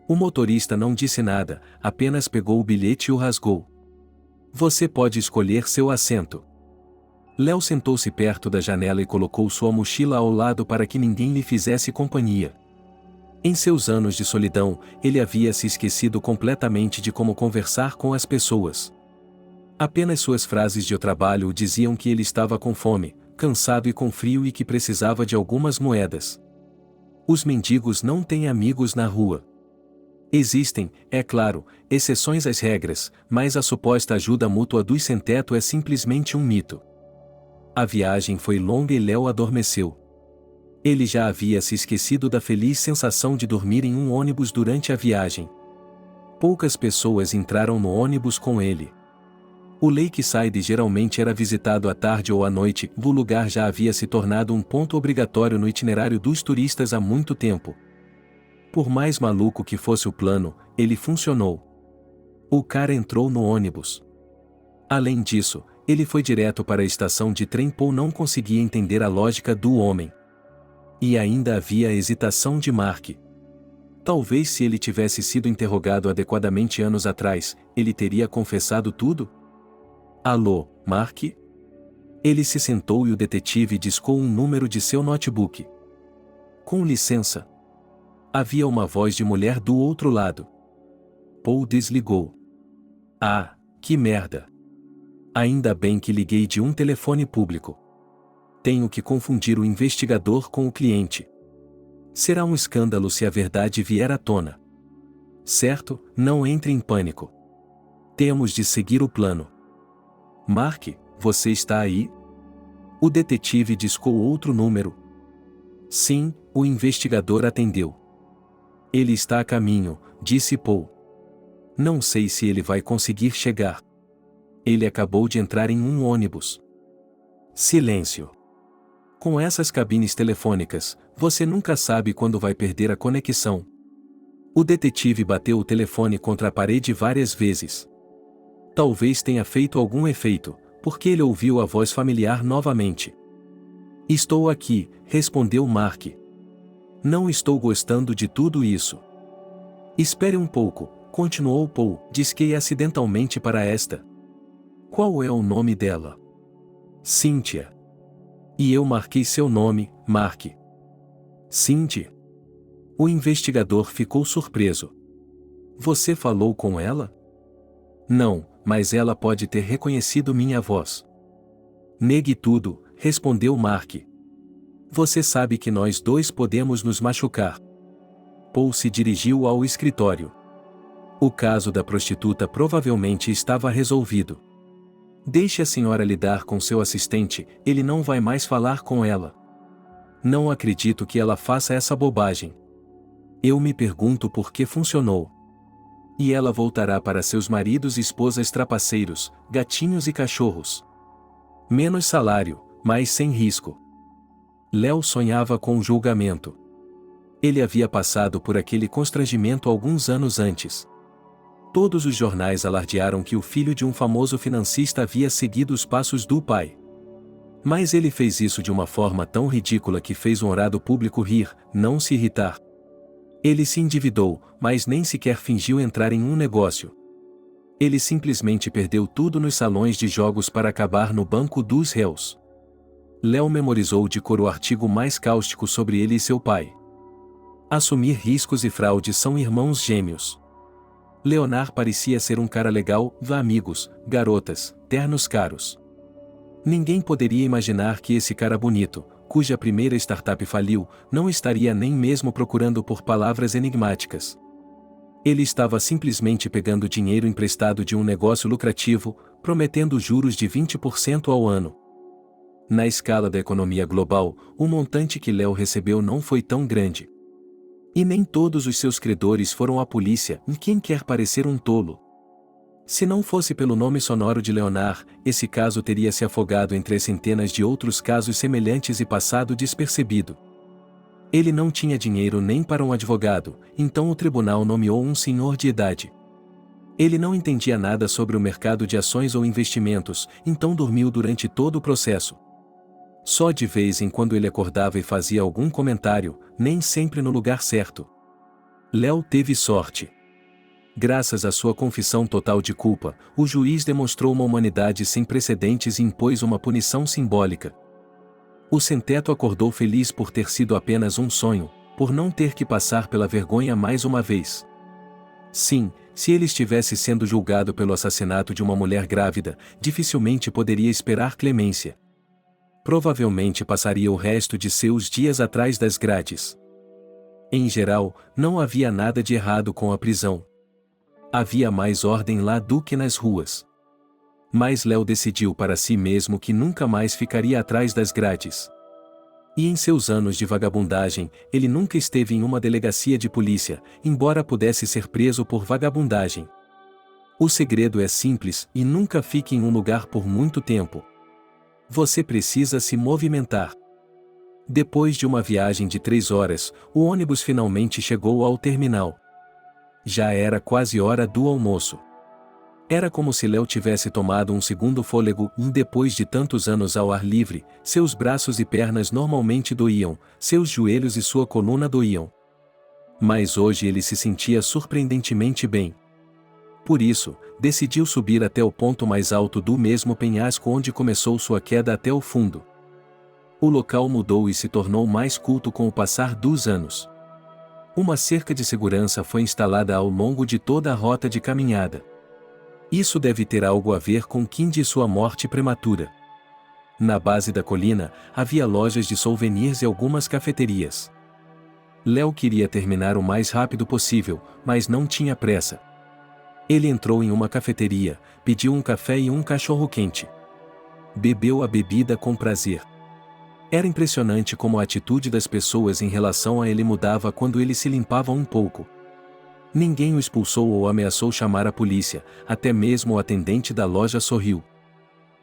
[SPEAKER 2] O motorista não disse nada, apenas pegou o bilhete e o rasgou. Você pode escolher seu assento. Léo sentou-se perto da janela e colocou sua mochila ao lado para que ninguém lhe fizesse companhia. Em seus anos de solidão, ele havia se esquecido completamente de como conversar com as pessoas. Apenas suas frases de trabalho o diziam que ele estava com fome, cansado e com frio e que precisava de algumas moedas. Os mendigos não têm amigos na rua. Existem, é claro, exceções às regras, mas a suposta ajuda mútua dos sem-teto é simplesmente um mito. A viagem foi longa e Léo adormeceu. Ele já havia se esquecido da feliz sensação de dormir em um ônibus durante a viagem. Poucas pessoas entraram no ônibus com ele. O Lakeside geralmente era visitado à tarde ou à noite, o lugar já havia se tornado um ponto obrigatório no itinerário dos turistas há muito tempo. Por mais maluco que fosse o plano, ele funcionou. O cara entrou no ônibus. Além disso, ele foi direto para a estação de trem. Paul não conseguia entender a lógica do homem. E ainda havia a hesitação de Mark. Talvez se ele tivesse sido interrogado adequadamente anos atrás, ele teria confessado tudo? Alô, Mark? Ele se sentou e o detetive discou um número de seu notebook. Com licença. Havia uma voz de mulher do outro lado. Paul desligou. Ah, que merda. Ainda bem que liguei de um telefone público. Tenho que confundir o investigador com o cliente. Será um escândalo se a verdade vier à tona. Certo, não entre em pânico. Temos de seguir o plano. Mark, você está aí? O detetive discou outro número. Sim, o investigador atendeu. Ele está a caminho, disse Paul. Não sei se ele vai conseguir chegar. Ele acabou de entrar em um ônibus. Silêncio. Com essas cabines telefônicas, você nunca sabe quando vai perder a conexão. O detetive bateu o telefone contra a parede várias vezes. Talvez tenha feito algum efeito, porque ele ouviu a voz familiar novamente. Estou aqui, respondeu Mark. Não estou gostando de tudo isso. Espere um pouco, continuou Paul, disquei acidentalmente para esta. Qual é o nome dela? Cynthia. E eu marquei seu nome, Mark. Cindy. O investigador ficou surpreso. Você falou com ela? Não, mas ela pode ter reconhecido minha voz. Negue tudo, respondeu Mark. Você sabe que nós dois podemos nos machucar. Paul se dirigiu ao escritório. O caso da prostituta provavelmente estava resolvido. Deixe a senhora lidar com seu assistente, ele não vai mais falar com ela. Não acredito que ela faça essa bobagem. Eu me pergunto por que funcionou. E ela voltará para seus maridos e esposas trapaceiros, gatinhos e cachorros. Menos salário, mas sem risco. Léo sonhava com o julgamento. Ele havia passado por aquele constrangimento alguns anos antes. Todos os jornais alardearam que o filho de um famoso financista havia seguido os passos do pai. Mas ele fez isso de uma forma tão ridícula que fez um honrado público rir, não se irritar. Ele se endividou, mas nem sequer fingiu entrar em um negócio. Ele simplesmente perdeu tudo nos salões de jogos para acabar no banco dos réus. Léo memorizou de cor o artigo mais cáustico sobre ele e seu pai. Assumir riscos e fraude são irmãos gêmeos. Leonard parecia ser um cara legal, amigos, garotas, ternos caros. Ninguém poderia imaginar que esse cara bonito, cuja primeira startup faliu, não estaria nem mesmo procurando por palavras enigmáticas. Ele estava simplesmente pegando dinheiro emprestado de um negócio lucrativo, prometendo juros de 20% ao ano. Na escala da economia global, o montante que Léo recebeu não foi tão grande. E nem todos os seus credores foram a polícia, e quem quer parecer um tolo. Se não fosse pelo nome sonoro de Leonard, esse caso teria se afogado entre as centenas de outros casos semelhantes e passado despercebido. Ele não tinha dinheiro nem para um advogado, então o tribunal nomeou um senhor de idade. Ele não entendia nada sobre o mercado de ações ou investimentos, então dormiu durante todo o processo. Só de vez em quando ele acordava e fazia algum comentário, nem sempre no lugar certo. Léo teve sorte. Graças à sua confissão total de culpa, o juiz demonstrou uma humanidade sem precedentes e impôs uma punição simbólica. O sem-teto acordou feliz por ter sido apenas um sonho, por não ter que passar pela vergonha mais uma vez. Sim, se ele estivesse sendo julgado pelo assassinato de uma mulher grávida, dificilmente poderia esperar clemência. Provavelmente passaria o resto de seus dias atrás das grades. Em geral, não havia nada de errado com a prisão. Havia mais ordem lá do que nas ruas. Mas Léo decidiu para si mesmo que nunca mais ficaria atrás das grades. E em seus anos de vagabundagem, ele nunca esteve em uma delegacia de polícia, embora pudesse ser preso por vagabundagem. O segredo é simples e nunca fique em um lugar por muito tempo. Você precisa se movimentar. Depois de uma viagem de 3 horas, o ônibus finalmente chegou ao terminal. Já era quase hora do almoço. Era como se Léo tivesse tomado um segundo fôlego e depois de tantos anos ao ar livre, seus braços e pernas normalmente doíam, seus joelhos e sua coluna doíam. Mas hoje ele se sentia surpreendentemente bem. Por isso, decidiu subir até o ponto mais alto do mesmo penhasco onde começou sua queda até o fundo. O local mudou e se tornou mais culto com o passar dos anos. Uma cerca de segurança foi instalada ao longo de toda a rota de caminhada. Isso deve ter algo a ver com Kind e sua morte prematura. Na base da colina, havia lojas de souvenirs e algumas cafeterias. Léo queria terminar o mais rápido possível, mas não tinha pressa. Ele entrou em uma cafeteria, pediu um café e um cachorro-quente. Bebeu a bebida com prazer. Era impressionante como a atitude das pessoas em relação a ele mudava quando ele se limpava um pouco. Ninguém o expulsou ou ameaçou chamar a polícia, até mesmo o atendente da loja sorriu.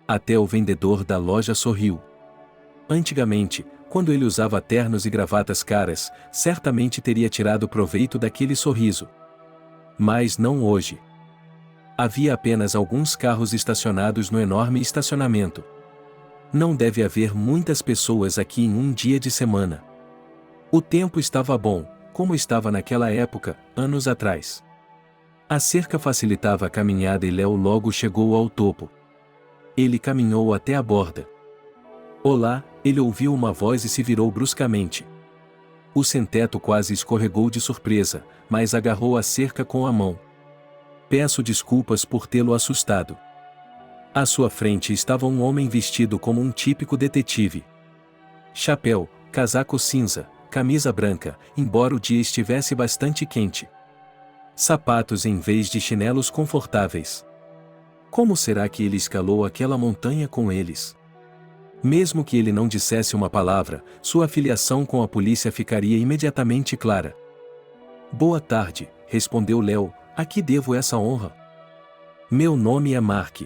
[SPEAKER 2] Até o vendedor da loja sorriu. Antigamente, quando ele usava ternos e gravatas caras, certamente teria tirado proveito daquele sorriso. Mas não hoje. Havia apenas alguns carros estacionados no enorme estacionamento. Não deve haver muitas pessoas aqui em um dia de semana. O tempo estava bom, como estava naquela época, anos atrás. A cerca facilitava a caminhada e Léo logo chegou ao topo. Ele caminhou até a borda. Olá, ele ouviu uma voz e se virou bruscamente. O sem-teto quase escorregou de surpresa, mas agarrou a cerca com a mão. Peço desculpas por tê-lo assustado. À sua frente estava um homem vestido como um típico detetive. Chapéu, casaco cinza, camisa branca, embora o dia estivesse bastante quente. Sapatos em vez de chinelos confortáveis. Como será que ele escalou aquela montanha com eles? Mesmo que ele não dissesse uma palavra, sua filiação com a polícia ficaria imediatamente clara. Boa tarde, respondeu Léo, a que devo essa honra? Meu nome é Mark.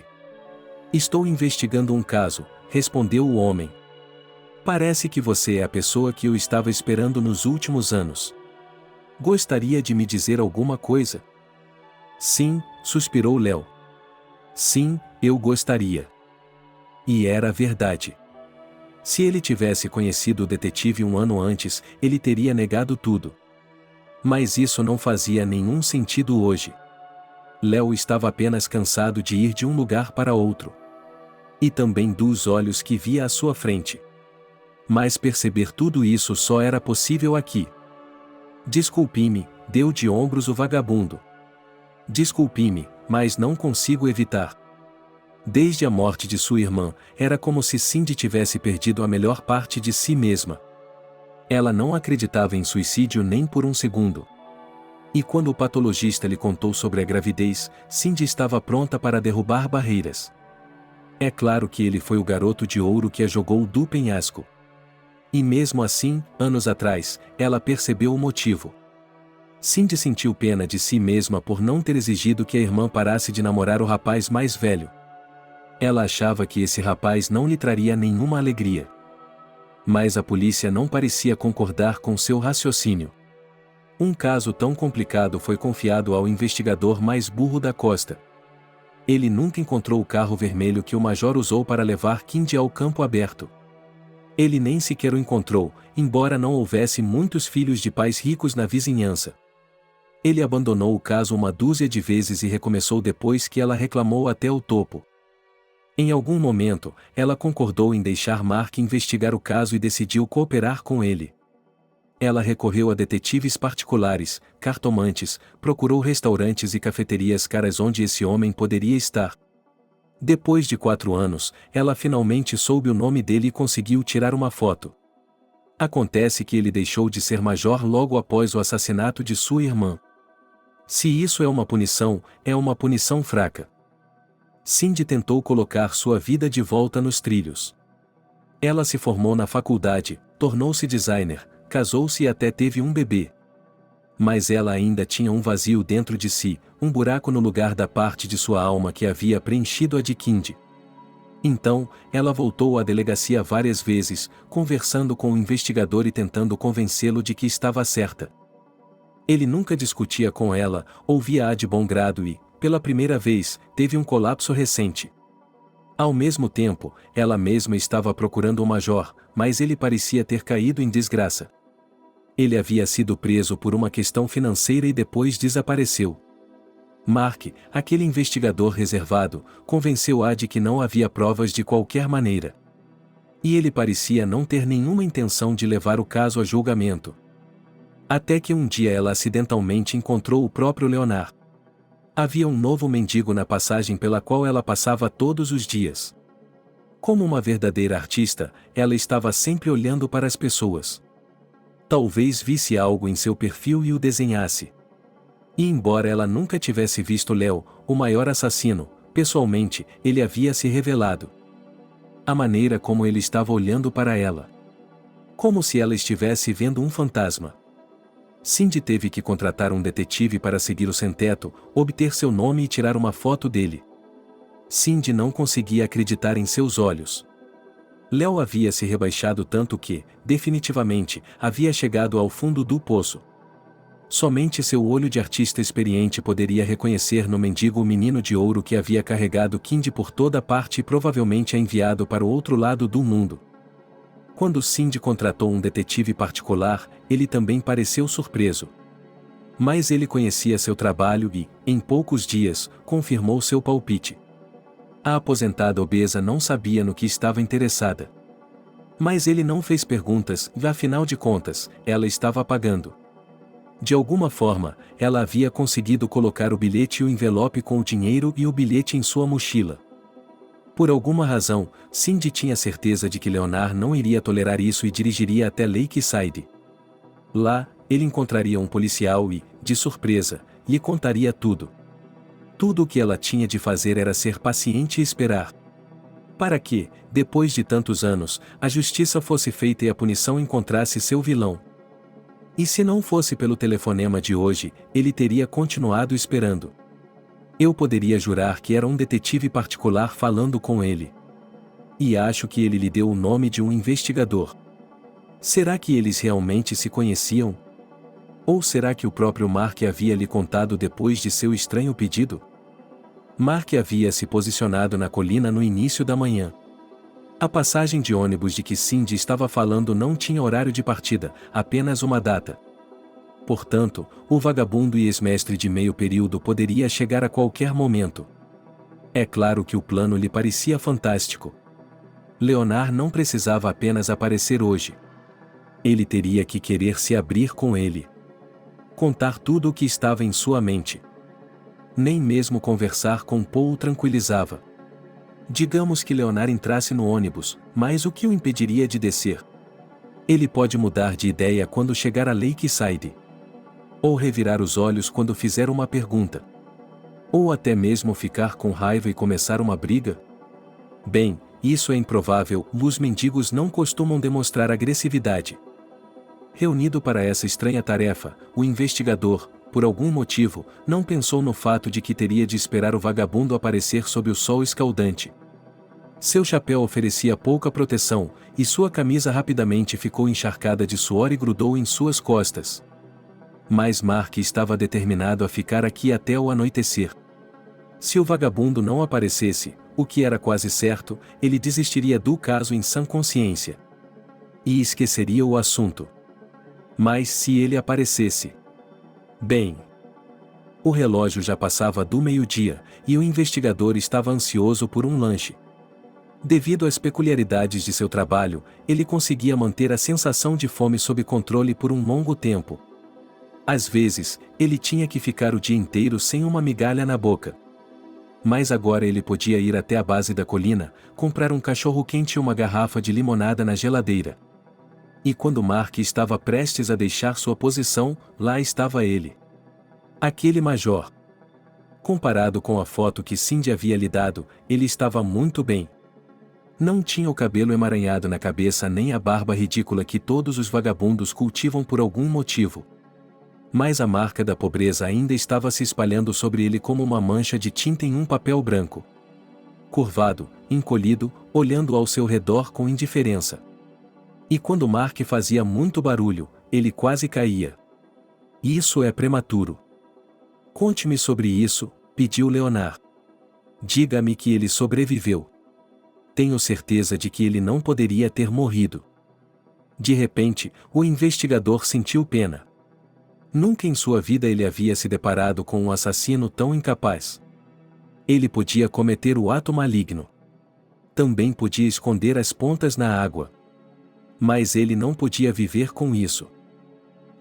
[SPEAKER 2] Estou investigando um caso, respondeu o homem. Parece que você é a pessoa que eu estava esperando nos últimos anos. Gostaria de me dizer alguma coisa? Sim, suspirou Léo. Sim, eu gostaria. E era verdade. Se ele tivesse conhecido o detetive um ano antes, ele teria negado tudo. Mas isso não fazia nenhum sentido hoje. Léo estava apenas cansado de ir de um lugar para outro. E também dos olhos que via à sua frente. Mas perceber tudo isso só era possível aqui. Desculpe-me, deu de ombros o vagabundo. Desculpe-me, mas não consigo evitar. Desde a morte de sua irmã, era como se Cindy tivesse perdido a melhor parte de si mesma. Ela não acreditava em suicídio nem por um segundo. E quando o patologista lhe contou sobre a gravidez, Cindy estava pronta para derrubar barreiras. É claro que ele foi o garoto de ouro que a jogou do penhasco. E mesmo assim, anos atrás, ela percebeu o motivo. Cindy sentiu pena de si mesma por não ter exigido que a irmã parasse de namorar o rapaz mais velho. Ela achava que esse rapaz não lhe traria nenhuma alegria. Mas a polícia não parecia concordar com seu raciocínio. Um caso tão complicado foi confiado ao investigador mais burro da costa. Ele nunca encontrou o carro vermelho que o major usou para levar Cindy ao campo aberto. Ele nem sequer o encontrou, embora não houvesse muitos filhos de pais ricos na vizinhança. Ele abandonou o caso uma dúzia de vezes e recomeçou depois que ela reclamou até o topo. Em algum momento, ela concordou em deixar Mark investigar o caso e decidiu cooperar com ele. Ela recorreu a detetives particulares, cartomantes, procurou restaurantes e cafeterias caras onde esse homem poderia estar. Depois de 4 anos, ela finalmente soube o nome dele e conseguiu tirar uma foto. Acontece que ele deixou de ser major logo após o assassinato de sua irmã. Se isso é uma punição fraca. Cindy tentou colocar sua vida de volta nos trilhos. Ela se formou na faculdade, tornou-se designer, casou-se e até teve um bebê. Mas ela ainda tinha um vazio dentro de si, um buraco no lugar da parte de sua alma que havia preenchido a de Cindy. Então, ela voltou à delegacia várias vezes, conversando com o investigador e tentando convencê-lo de que estava certa. Ele nunca discutia com ela, ouvia-a de bom grado e, pela primeira vez, teve um colapso recente. Ao mesmo tempo, ela mesma estava procurando o major, mas ele parecia ter caído em desgraça. Ele havia sido preso por uma questão financeira e depois desapareceu. Mark, aquele investigador reservado, convenceu-a de que não havia provas de qualquer maneira. E ele parecia não ter nenhuma intenção de levar o caso a julgamento. Até que um dia ela acidentalmente encontrou o próprio Leonard. Havia um novo mendigo na passagem pela qual ela passava todos os dias. Como uma verdadeira artista, ela estava sempre olhando para as pessoas. Talvez visse algo em seu perfil e o desenhasse. E embora ela nunca tivesse visto Léo, o maior assassino, pessoalmente, ele havia se revelado. A maneira como ele estava olhando para ela. Como se ela estivesse vendo um fantasma. Cindy teve que contratar um detetive para seguir o sem-teto, obter seu nome e tirar uma foto dele. Cindy não conseguia acreditar em seus olhos. Léo havia se rebaixado tanto que, definitivamente, havia chegado ao fundo do poço. Somente seu olho de artista experiente poderia reconhecer no mendigo o menino de ouro que havia carregado Cindy por toda parte e provavelmente a enviado para o outro lado do mundo. Quando Cindy contratou um detetive particular, ele também pareceu surpreso. Mas ele conhecia seu trabalho e, em poucos dias, confirmou seu palpite. A aposentada obesa não sabia no que estava interessada. Mas ele não fez perguntas e, afinal de contas, ela estava pagando. De alguma forma, ela havia conseguido colocar o bilhete e o envelope com o dinheiro e o bilhete em sua mochila. Por alguma razão, Cindy tinha certeza de que Leonard não iria tolerar isso e dirigiria até Lakeside. Lá, ele encontraria um policial e, de surpresa, lhe contaria tudo. Tudo o que ela tinha de fazer era ser paciente e esperar. Para que, depois de tantos anos, a justiça fosse feita e a punição encontrasse seu vilão. E se não fosse pelo telefonema de hoje, ele teria continuado esperando. Eu poderia jurar que era um detetive particular falando com ele. E acho que ele lhe deu o nome de um investigador. Será que eles realmente se conheciam? Ou será que o próprio Mark havia lhe contado depois de seu estranho pedido? Mark havia se posicionado na colina no início da manhã. A passagem de ônibus de que Cindy estava falando não tinha horário de partida, apenas uma data. Portanto, o vagabundo e ex-mestre de meio período poderia chegar a qualquer momento. É claro que o plano lhe parecia fantástico. Leonard não precisava apenas aparecer hoje. Ele teria que querer se abrir com ele. Contar tudo o que estava em sua mente. Nem mesmo conversar com Paul o tranquilizava. Digamos que Leonard entrasse no ônibus, mas o que o impediria de descer? Ele pode mudar de ideia quando chegar a Lakeside. Ou revirar os olhos quando fizer uma pergunta. Ou até mesmo ficar com raiva e começar uma briga? Bem, isso é improvável, os mendigos não costumam demonstrar agressividade. Reunido para essa estranha tarefa, o investigador, por algum motivo, não pensou no fato de que teria de esperar o vagabundo aparecer sob o sol escaldante. Seu chapéu oferecia pouca proteção, e sua camisa rapidamente ficou encharcada de suor e grudou em suas costas. Mas Mark estava determinado a ficar aqui até o anoitecer. Se o vagabundo não aparecesse, o que era quase certo, ele desistiria do caso em sã consciência. E esqueceria o assunto. Mas se ele aparecesse... Bem... O relógio já passava do meio-dia, e o investigador estava ansioso por um lanche. Devido às peculiaridades de seu trabalho, ele conseguia manter a sensação de fome sob controle por um longo tempo. Às vezes, ele tinha que ficar o dia inteiro sem uma migalha na boca. Mas agora ele podia ir até a base da colina, comprar um cachorro-quente e uma garrafa de limonada na geladeira. E quando Mark estava prestes a deixar sua posição, lá estava ele. Aquele major. Comparado com a foto que Cindy havia lhe dado, ele estava muito bem. Não tinha o cabelo emaranhado na cabeça nem a barba ridícula que todos os vagabundos cultivam por algum motivo. Mas a marca da pobreza ainda estava se espalhando sobre ele como uma mancha de tinta em um papel branco. Curvado, encolhido, olhando ao seu redor com indiferença. E quando Mark fazia muito barulho, ele quase caía. Isso é prematuro. Conte-me sobre isso, pediu Leonard. Diga-me que ele sobreviveu. Tenho certeza de que ele não poderia ter morrido. De repente, o investigador sentiu pena. Nunca em sua vida ele havia se deparado com um assassino tão incapaz. Ele podia cometer o ato maligno. Também podia esconder as pontas na água. Mas ele não podia viver com isso.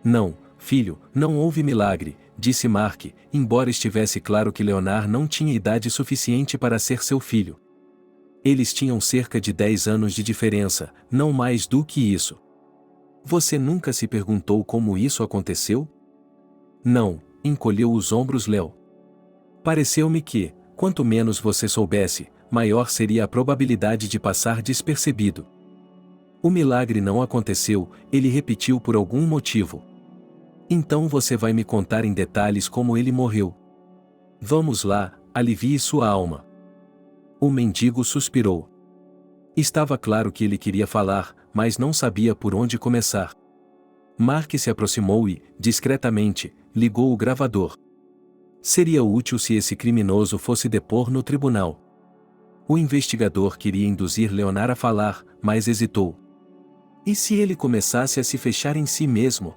[SPEAKER 2] Não, filho, não houve milagre, disse Mark, embora estivesse claro que Leonard não tinha idade suficiente para ser seu filho. Eles tinham cerca de 10 anos de diferença, não mais do que isso. Você nunca se perguntou como isso aconteceu? Não, encolheu os ombros Leo. Pareceu-me que, quanto menos você soubesse, maior seria a probabilidade de passar despercebido. O milagre não aconteceu, ele repetiu por algum motivo. Então você vai me contar em detalhes como ele morreu. Vamos lá, alivie sua alma. O mendigo suspirou. Estava claro que ele queria falar, mas não sabia por onde começar. Mark se aproximou e, discretamente, ligou o gravador. Seria útil se esse criminoso fosse depor no tribunal. O investigador queria induzir Leonard a falar, mas hesitou. E se ele começasse a se fechar em si mesmo?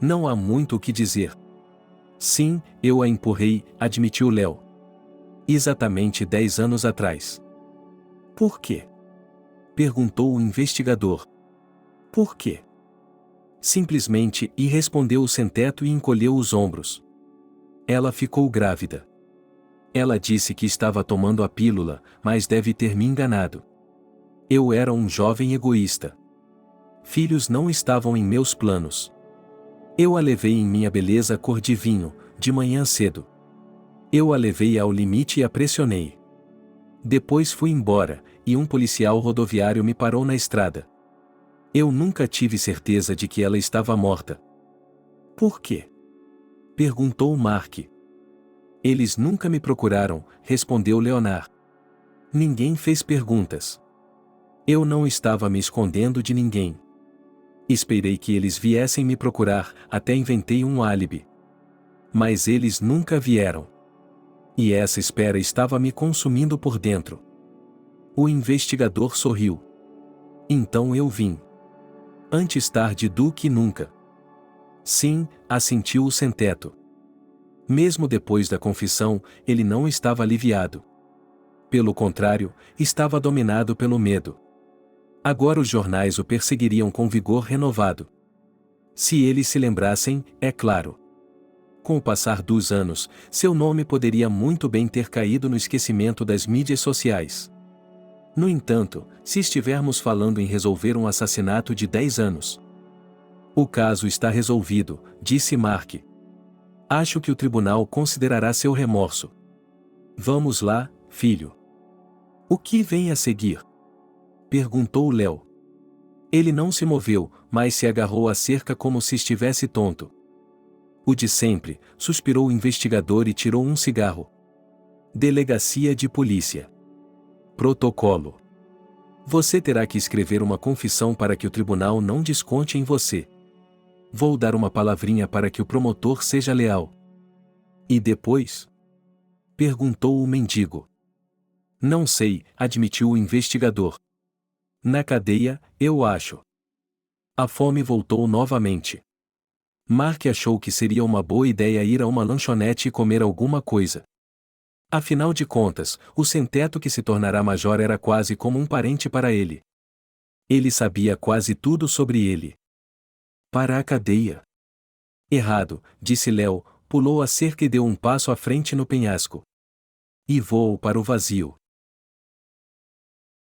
[SPEAKER 2] Não há muito o que dizer. Sim, eu a empurrei, admitiu Leo. Exatamente 10 anos atrás. Por quê? Perguntou o investigador. Por quê? Simplesmente, e respondeu o sem-teto e encolheu os ombros. Ela ficou grávida. Ela disse que estava tomando a pílula, mas deve ter me enganado. Eu era um jovem egoísta. Filhos não estavam em meus planos. Eu a levei em minha beleza cor de vinho, de manhã cedo. Eu a levei ao limite e a pressionei. Depois fui embora, e um policial rodoviário me parou na estrada. Eu nunca tive certeza de que ela estava morta. Por quê? Perguntou Mark. Eles nunca me procuraram, respondeu Leonard. Ninguém fez perguntas. Eu não estava me escondendo de ninguém. Esperei que eles viessem me procurar, até inventei um álibi. Mas eles nunca vieram. E essa espera estava me consumindo por dentro. O investigador sorriu. Então eu vim. Antes tarde do que nunca. Sim, assentiu o sem-teto. Mesmo depois da confissão, ele não estava aliviado. Pelo contrário, estava dominado pelo medo. Agora os jornais o perseguiriam com vigor renovado. Se eles se lembrassem, é claro. Com o passar dos anos, seu nome poderia muito bem ter caído no esquecimento das mídias sociais. No entanto, se estivermos falando em resolver um assassinato de 10 anos. O caso está resolvido, disse Mark. Acho que o tribunal considerará seu remorso. Vamos lá, filho. O que vem a seguir? Perguntou Léo. Ele não se moveu, mas se agarrou à cerca como se estivesse tonto. O de sempre, suspirou o investigador e tirou um cigarro. Delegacia de polícia. Protocolo. Você terá que escrever uma confissão para que o tribunal não desconte em você. Vou dar uma palavrinha para que o promotor seja leal. E depois? Perguntou o mendigo. Não sei, admitiu o investigador. Na cadeia, eu acho. A fome voltou novamente. Mark achou que seria uma boa ideia ir a uma lanchonete e comer alguma coisa. Afinal de contas, o sem-teto que se tornará major era quase como um parente para ele. Ele sabia quase tudo sobre ele. Para a cadeia. Errado, disse Léo, pulou a cerca e deu um passo à frente no penhasco. E voou para o vazio.